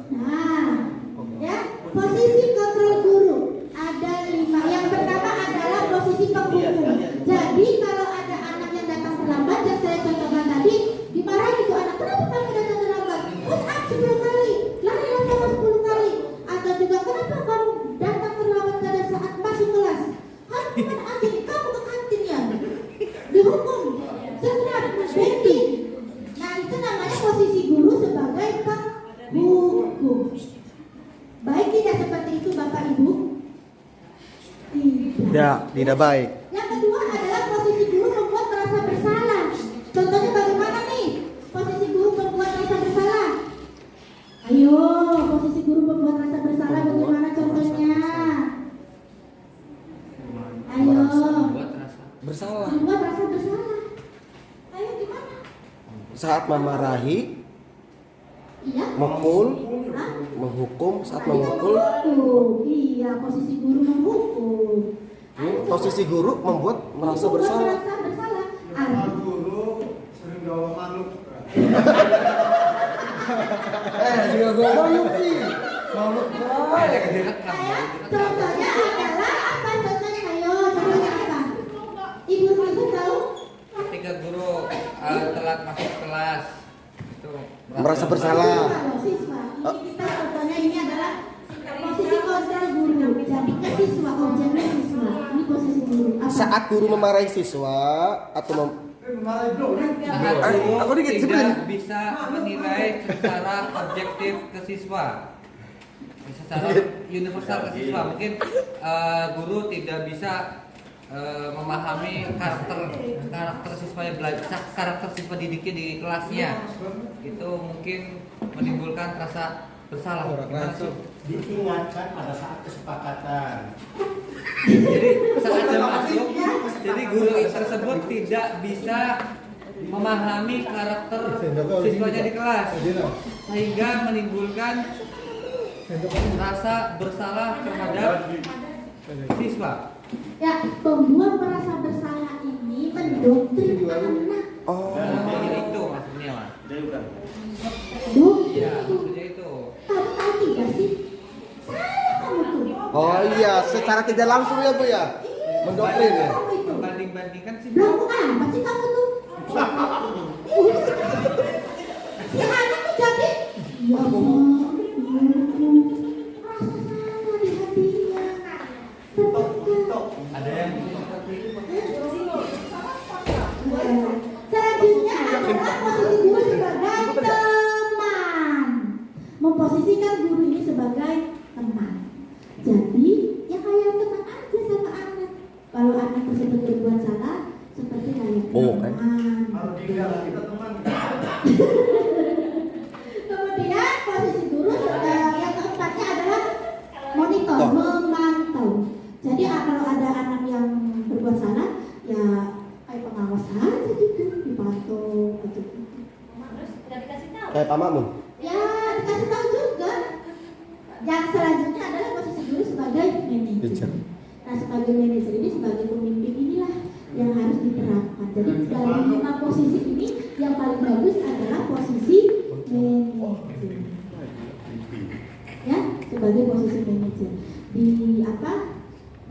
Nah, ya, posisi kontrol guru ada 5. Yang pertama adalah posisi dihukum. Sudah backing. Nah itu namanya posisi guru sebagai penghukum. Baik tidak seperti itu Bapak Ibu? Tidak baik. Yang kedua adalah posisi guru membuat merasa bersalah. Contohnya bagaimana nih? Posisi guru membuat rasa bersalah. Ayo, posisi guru membuat rasa bersalah bagaimana contohnya? Ayo. Bersalah. Membuat rasa bersalah. Ayo gimana? Saat memarahi, Iya. memukul, Hah? menghukum, saat Tadi kan memukul. menghukum. Iya, posisi guru menghukum. Ayo, coba. Posisi guru membuat merasa Membuat bersalah. merasa bersalah. Guru sering bawa makhluk. Juga gue makhluk sih. Makhluk Contohnya adalah apa? Contohnya ayo, contohnya apa? Ibu Ibu tahu? Ketika guru telat masuk kelas itu Merasa bersalah. Siswa. Ini kita contohnya ini adalah posisi kontrol guru. Jadi ke siswa, objeknya siswa. Ini posisi guru. Apa? Saat guru memarahi siswa atau Saat Aku guru dikit tidak sebelum. bisa menilai secara objektif ke siswa, secara universal ke siswa. Mungkin guru tidak bisa memahami karakter siswa yang belajar, karakter siswa didiknya di kelasnya. Itu mungkin menimbulkan rasa bersalah. Gimana sih? Diingatkan pada saat kesepakatan. Jadi saat jam masuk, jadi guru tersebut tidak bisa memahami karakter siswanya di kelas, sehingga menimbulkan rasa bersalah terhadap siswa. Ya, pembuat merasa bersalah ini mendoktrin anak. Oh. Itu maksudnya, Mas. Doktrin Iya, itu. maksudnya itu. Tahu tidak sih? Salah kamu tuh. Oh iya, secara tidak langsung ya Bu ya. Mendoktrin ya. Kamu itu. Membanding-bandingkan sih. Belaku apa sih kamu tuh? Si anak tuh jadi ya Allah, rasa salah di hatinya. Tertekan. Ada yang Selanjutnya adalah posisi guru sebagai teman. Memposisikan guru ini sebagai teman. Jadi ya kayak teman aja sama anak. Kalau anak tersebut berbuat salah, seperti kayak teman. Kalau tinggal kita teman. Kemudian posisi guru yang keempatnya adalah monitor, memantau. Jadi kalau ada anak yang berbuat salah, ya kayak pengawas aja gitu, dipantau aja. Terus udah dikasih tahu. Kayak Pak Makmun. Ya dikasih tahu juga. Yang selanjutnya adalah posisi guru sebagai manajer. Nah sebagai manajer ini sebagai pemimpin inilah yang harus diterapkan. Jadi dari 5 posisi ini yang paling bagus adalah posisi manajer. Ya sebagai posisi manajer. Di apa?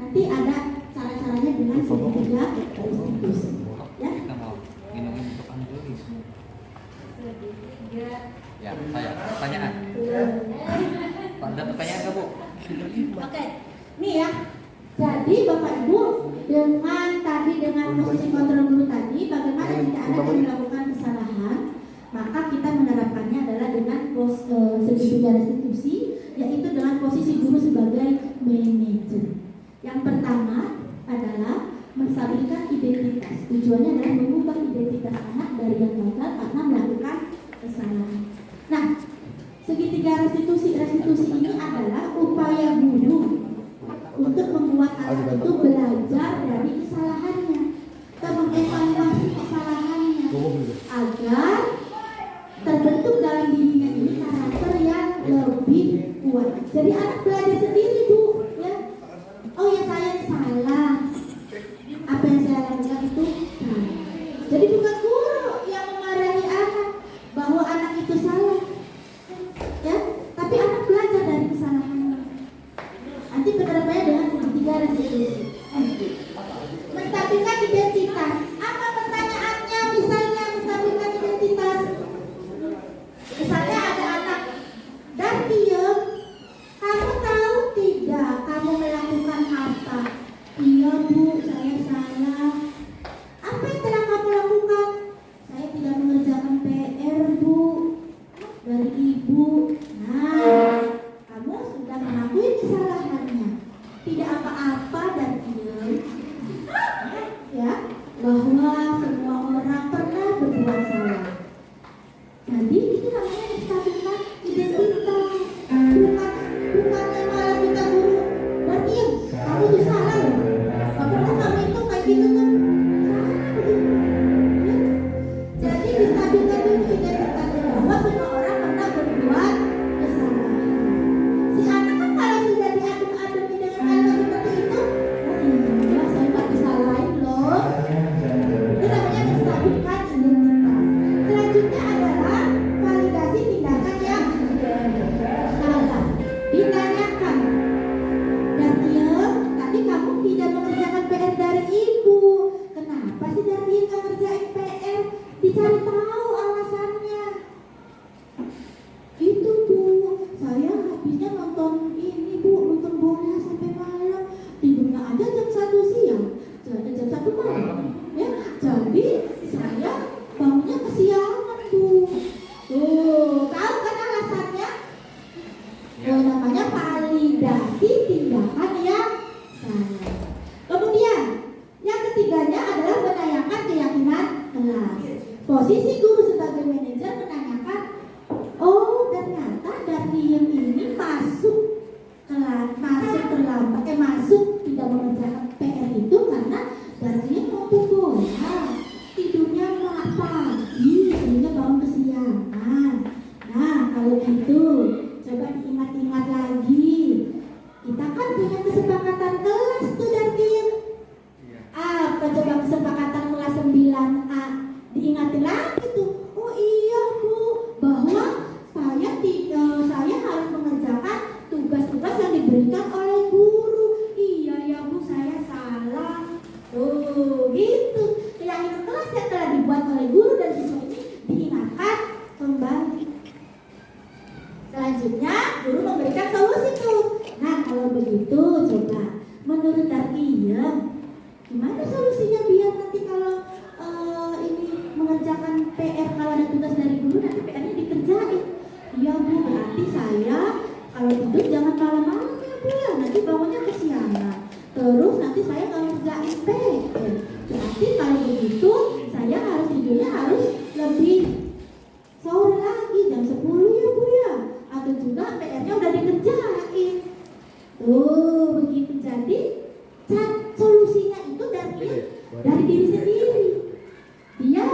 Nanti ada cara-caranya dengan segitiga institusi. Ya. kita mau minumin untuk tulis. Ya, saya pertanyaan. Ada pertanyaan nggak Bu? Oke, nih ya. Jadi Bapak Ibu dengan posisi kontrol guru tadi, bagaimana jika anak yang melakukan kesalahan, maka kita menerapkannya adalah dengan segitiga restitusi, yaitu dengan posisi guru sebagai manajer. Yang pertama adalah menstabilkan identitas. Tujuannya adalah mengubah identitas anak dari yang gagal karena melakukan kesalahan. Nah, segitiga restitusi ini adalah upaya guru untuk membuat anak itu belajar dari kesalahannya dan mengevaluasi kesalahannya agar terbentuk dalam dirinya ini karakter yang lebih kuat. Jadi anak belajar sendiri Bu, ya. Oh ya saya ini salah. Apa yang saya lakukan itu salah. Jadi bukan guru yang memarahi anak bahwa anak itu salah, ya. Tapi anak belajar dari kesalahannya. Nanti penerapannya dengan segitiga restitusi. Menstabilkan identitas. Apa pertanyaannya? Misalnya menstabilkan identitas. Misalnya ada anak dan diam. Kamu tahu tidak kamu melakukan apa? Iya Bu, saya salah. Apa yang telah bahwa semua orang pernah berbuat salah. Jadi itu namanya menstabilkan identitas. Bukannya malah kita guru dan diam, kamu itu salah loh. Gak pernah kamu itu kayak gitu tuh. Salah begitu. Ya. Jadi distabilkan dulu identitasnya bahwa semua orang pernah berbuat kesalahan. Si anak kan kalau sudah diaduk-aduk dengan kalimat seperti itu, oh iya saya nggak disalahin loh. Itu namanya menstabilkan identitas. Selanjutnya adalah validasi tindakan yang salah. Ditanyakan, Dardian, tadi kamu tidak mengerjakan PR dari ibu. Kenapa sih Dardian nggak ngerjain PR? Dicari tahu alasannya. Itu Bu, saya habisnya nonton ini Bu, nonton bola sampai malam. Tidurnya aja jam 1 siang, jam 1 malam. Ya, jadi saya bangunnya kesiangan Bu. Tuh, tahu kan alasannya? Oh, namanya validasi tindakan yang salah. Kemudian, yang ketiganya adalah menanyakan keyakinan kelas. Posisi guru sebagai manajer menanyakan, oh ternyata Dardian ini masuk terlambat, masuk tidak mengerjakan PR itu karena Dardian nonton bola, tidurnya malah pagi sehingga bangun kesiangan. Nah kalau gitu coba diingat-ingat lagi, kita kan punya kesepakatan kelas tuh Dardian. Apa coba kesepakatan kelas 9A? Diingatin lagi tuh. Oh iya Bu, bahwa saya harus mengerjakan tugas-tugas yang diberikan oleh guru. Iya ya Bu, saya salah. Tuh gitu. Keyakinan kelas yang telah dibuat oleh guru dan siswa ini diingatkan kembali. Selanjutnya guru memberikan solusi tuh. Nah kalau begitu coba menurut Dardian gimana solusinya biar nanti kalau ini mengerjakan PR, kalau ada tugas dari guru nanti PR-nya dikerjain. Iya Bu, berarti saya kalau tidur jangan malam-malam ya Bu ya, nanti bangunnya kesiangan. Terus nanti saya nggak ngerjain PR. Berarti kalau begitu saya harus tidurnya harus lebih sore lagi, jam 10 ya Bu ya. Atau juga PR-nya udah dikerjain. Tuh begitu. Jadi solusinya itu dari diri sendiri. Dia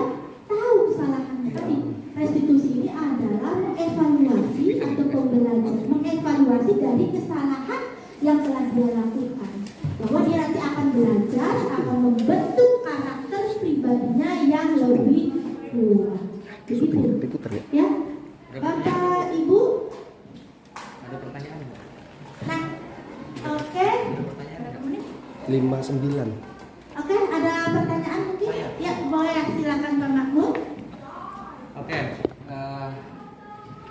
tahu kesalahannya. Tadi restitusi ini adalah mengevaluasi atau pembelajaran, mengevaluasi dari kesalahan yang telah dia lakukan, bahwa dia nanti akan belajar, akan membentuk karakter pribadinya yang lebih kuat. Begitu ya Bapak Ibu. Ada pertanyaan nggak? Nah, oke. 59. Oke, ada pertanyaan mungkin? Ya, boleh silakan Pak Mahmud. Oke,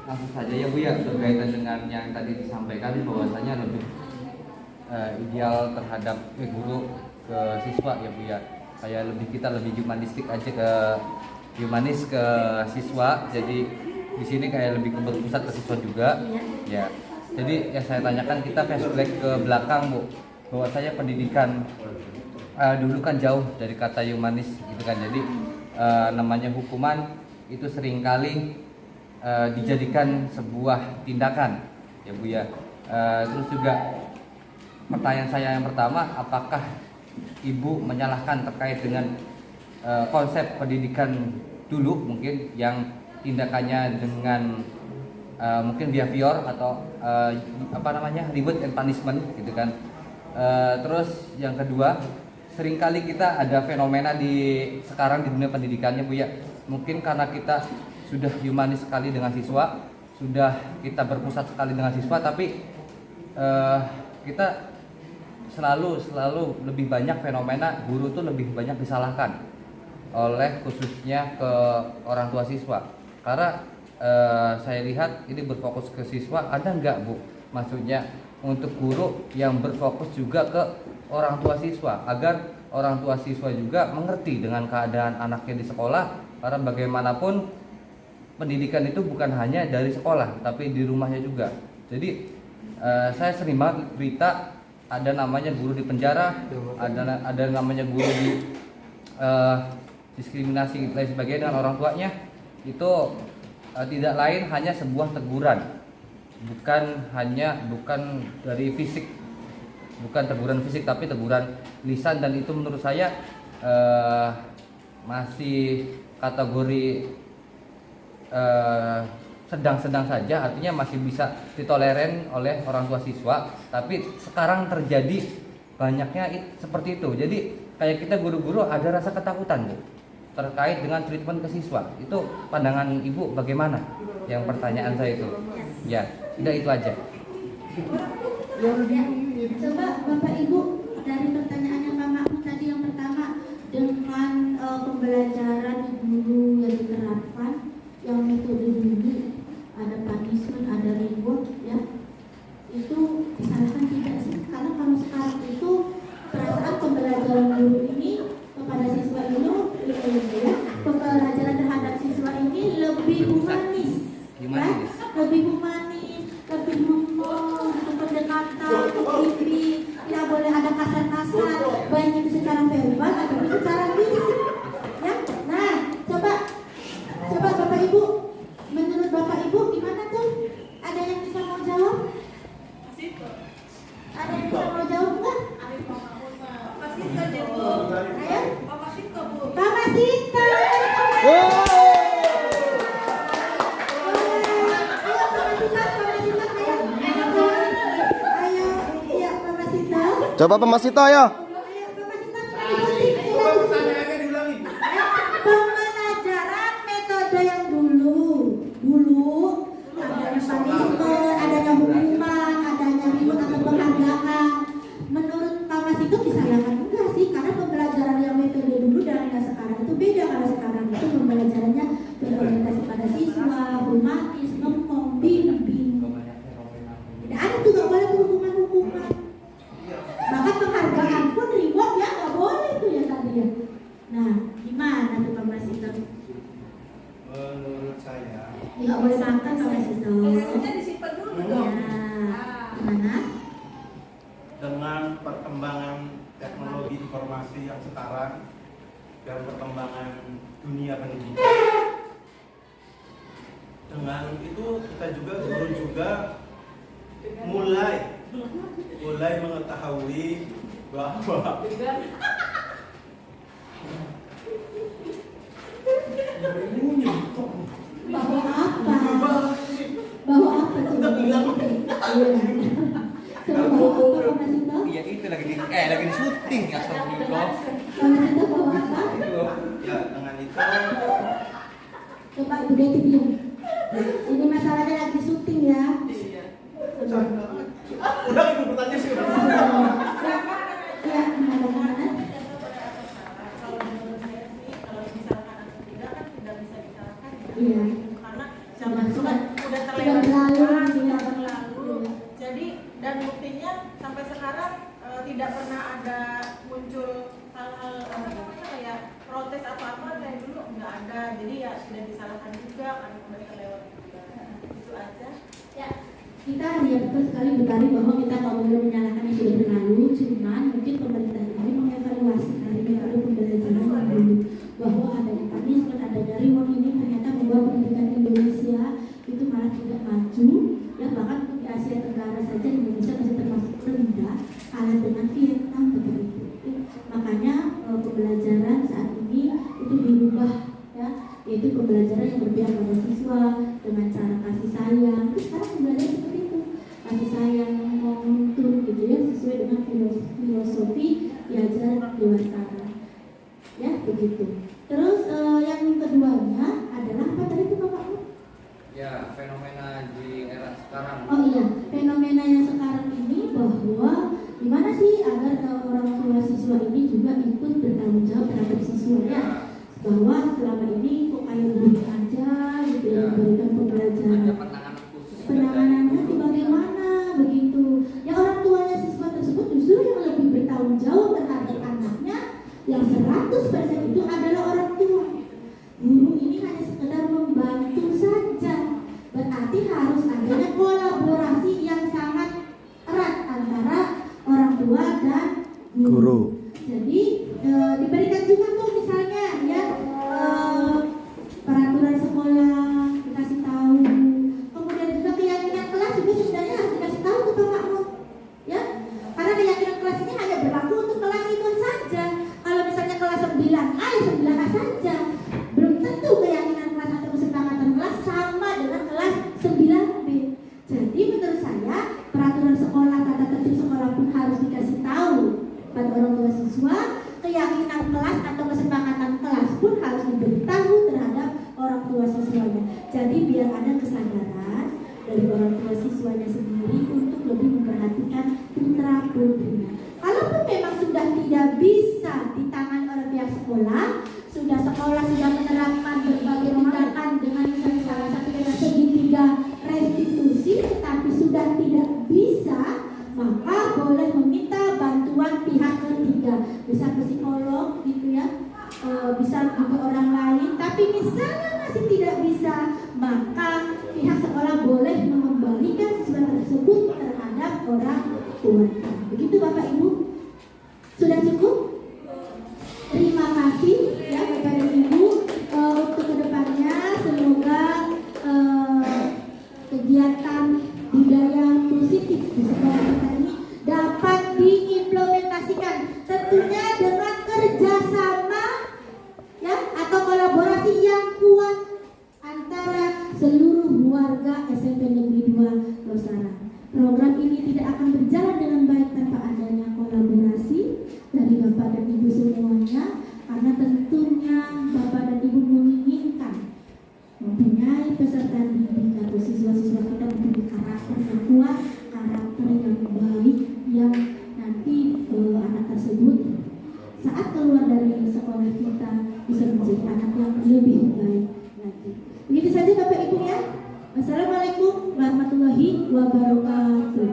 langsung saja ya Bu ya, berkaitan dengan yang tadi disampaikan bahwasanya lebih ideal terhadap guru ke siswa ya Bu ya. Kita lebih humanistik aja humanis ke siswa. Jadi di sini kayak lebih berpusat ke siswa juga. Ya. Jadi yang saya tanyakan, kita flashback ke belakang Bu, bahwasanya pendidikan dulu kan jauh dari kata humanis gitu kan. Jadi namanya hukuman itu seringkali dijadikan sebuah tindakan ya Bu ya. Terus juga pertanyaan saya yang pertama, apakah Ibu menyalahkan terkait dengan konsep pendidikan dulu mungkin yang tindakannya dengan mungkin behavior atau reward and punishment gitu kan. Terus yang kedua, seringkali kita ada fenomena sekarang di dunia pendidikannya Bu ya. Mungkin karena kita sudah humanis sekali dengan siswa, sudah kita berpusat sekali dengan siswa, tapi kita selalu lebih banyak fenomena guru tuh lebih banyak disalahkan oleh khususnya ke orang tua siswa. Karena saya lihat ini berfokus ke siswa, ada nggak Bu? Maksudnya untuk guru yang berfokus juga ke orang tua siswa, agar orang tua siswa juga mengerti dengan keadaan anaknya di sekolah. Karena bagaimanapun pendidikan itu bukan hanya dari sekolah, tapi di rumahnya juga. Jadi saya sering banget berita ada namanya guru di penjara, ada namanya guru diskriminasi lain sebagainya dengan orang tuanya itu tidak lain hanya sebuah teguran, bukan dari fisik, bukan teguran fisik tapi teguran lisan, dan itu menurut saya masih kategori sedang-sedang saja, artinya masih bisa ditoleran oleh orang tua siswa. Tapi sekarang terjadi banyaknya seperti itu. Jadi kayak kita guru-guru ada rasa ketakutan, Bu, terkait dengan treatment ke siswa. Itu pandangan Ibu bagaimana? Yang pertanyaan saya itu. Ya, udah itu aja. Coba Bapak Ibu dari pertanyaannya Pak Mahmud tadi yang pertama, dengan pembelajaran guru yang diterapkan yang metode dulu ada punishment, ada reward, ya itu disalahkan tidak sih? Karena kalau sekarang itu perasaan pembelajaran guru ini kepada siswa ini ya, pembelajaran terhadap siswa ini lebih humanis, ya? Lebih humanis, lebih humor, pendekatan, lebih tidak boleh ada kasar-kasar, baik itu secara verbal atau secara fisik, ya. Nah, coba Bapak Ibu, menurut Bapak Ibu gimana tuh? Ada yang bisa mau jawab? Ada yang bisa mau jawab enggak? Ayo, Pak Masita. Coba Pak Masito ya. Pembelajaran metode yang dulu adanya punishment, adanya hukuman, adanya reward atau penghargaan. Menurut Pak Masito disalahkan enggak sih? Karena pembelajaran yang metode dulu dan yang sekarang itu beda. Kalau sekarang itu pembelajarannya berorientasi pada siswa, humanis, ngomong, bimbing. Tidak ada tuh, nggak boleh hukuman. Bahkan penghargaan pun reward ya nggak boleh tuh ya tadi ya. Nah, gimana tuh Pak Masito? Menurut saya Nggak boleh makan Pak Masito. Biasanya disimpan dulu dong. Ya, gimana? dengan perkembangan teknologi informasi yang sekarang dan perkembangan dunia pendidikan, dengan itu kita juga guru juga mulai mengetahui bahwa Bahwa apa? Bahwa apa coba? Iya itu lagi di syuting ya, astagfirullah. Bahwa apa? ya dengan itu Coba Ibu Deti diam. Ini masalahnya lagi syuting ya. udah ibu bertanya sih. Ya, gimana? Kalau menurut saya sih, kalau misalkan atau tidak kan tidak bisa disalahkan ya. Iya. Karena Sudah udah terlewat berlalu, sudah iya. berlalu. Jadi dan buktinya sampai sekarang tidak pernah ada muncul hal-hal kayak protes atau apa kayak dulu nggak ada. Jadi ya tidak disalahkan juga karena udah terlewat juga. Itu aja. Ya, kita ya betul sekali Butari bahwa kita nggak boleh menyalahkan yang sudah berlalu, cuman mungkin pemerintah ini mengevaluasi dari metode pembelajaran yang dulu, bahwa adanya punishment, adanya reward ini ternyata membuat pendidikan Indonesia itu malah tidak maju, ya bahkan untuk di Asia Tenggara saja Indonesia masih termasuk rendah, kalah dengan Vietnam begitu. Makanya pembelajaran saat ini itu dirubah, ya, yaitu pembelajaran yang berpihak pada siswa dengan cara kasih sayang. Terus sekarang pembelajaran seperti itu, kasih sayang, menuntun gitu ya, sesuai dengan filosofi diajar dewasa, ya begitu. Terus yang keduanya adalah apa tadi itu Bapak? Ya, fenomena di era sekarang. Oh iya, fenomena yang sekarang ini bahwa gimana sih agar orang tua siswa ini juga ikut bertanggung jawab terhadap siswanya, bahwa selama ini kok kayak begini aja gitu ya, memberikan pembelajaran. Ada penanganan khusus. Penanganannya itu bagaimana begitu? Ya orang tuanya siswa tersebut justru yang lebih bertanggung jawab terhadap anaknya, yang 100% itu adalah orang tua. Guru ini hanya sekedar membantu saja. Berarti harus adanya kolaborasi yang sangat erat antara orang tua dan guru. Jadi diberikan juga tuh misalnya orang tua siswanya. Jadi biar ada kesadaran dari orang tua siswanya sendiri untuk lebih memperhatikan putra putrinya. Kalaupun memang sudah tidak bisa ditangani oleh pihak sekolah sudah menerapkan berbagai tindakan dengan misalnya salah satu dengan segitiga restitusi, tetapi sudah tidak bisa, maka boleh meminta bantuan pihak ketiga, bisa ke psikolog gitu ya, bisa juga orang lain. Tapi misalnya masih tidak bisa, maka pihak sekolah boleh mengembalikan siswa tersebut terhadap orang tuanya. Begitu Bapak Ibu? Sudah cukup? Terima kasih ya Bapak dan Ibu. Untuk kedepannya semoga kegiatan budaya positif di sekolah kita ini dapat diimplementasikan, tentunya dengan kerjasama ya atau kolaborasi yang kuat antara seluruh warga SMP Negeri 2 Losara. Program ini tidak akan berjalan dengan baik tanpa adanya kolaborasi dari Bapak dan Ibu semuanya, karena tentunya Bapak dan Ibu menginginkan mempunyai peserta didik atau siswa-siswa kita mempunyai karakter yang kuat, karakter yang baik, yang nanti anak tersebut saat keluar dari sekolah kita bisa menjadi anak yang lebih baik lagi. Begitu saja Bapak Ibu ya. Wassalamualaikum warahmatullahi wabarakatuh.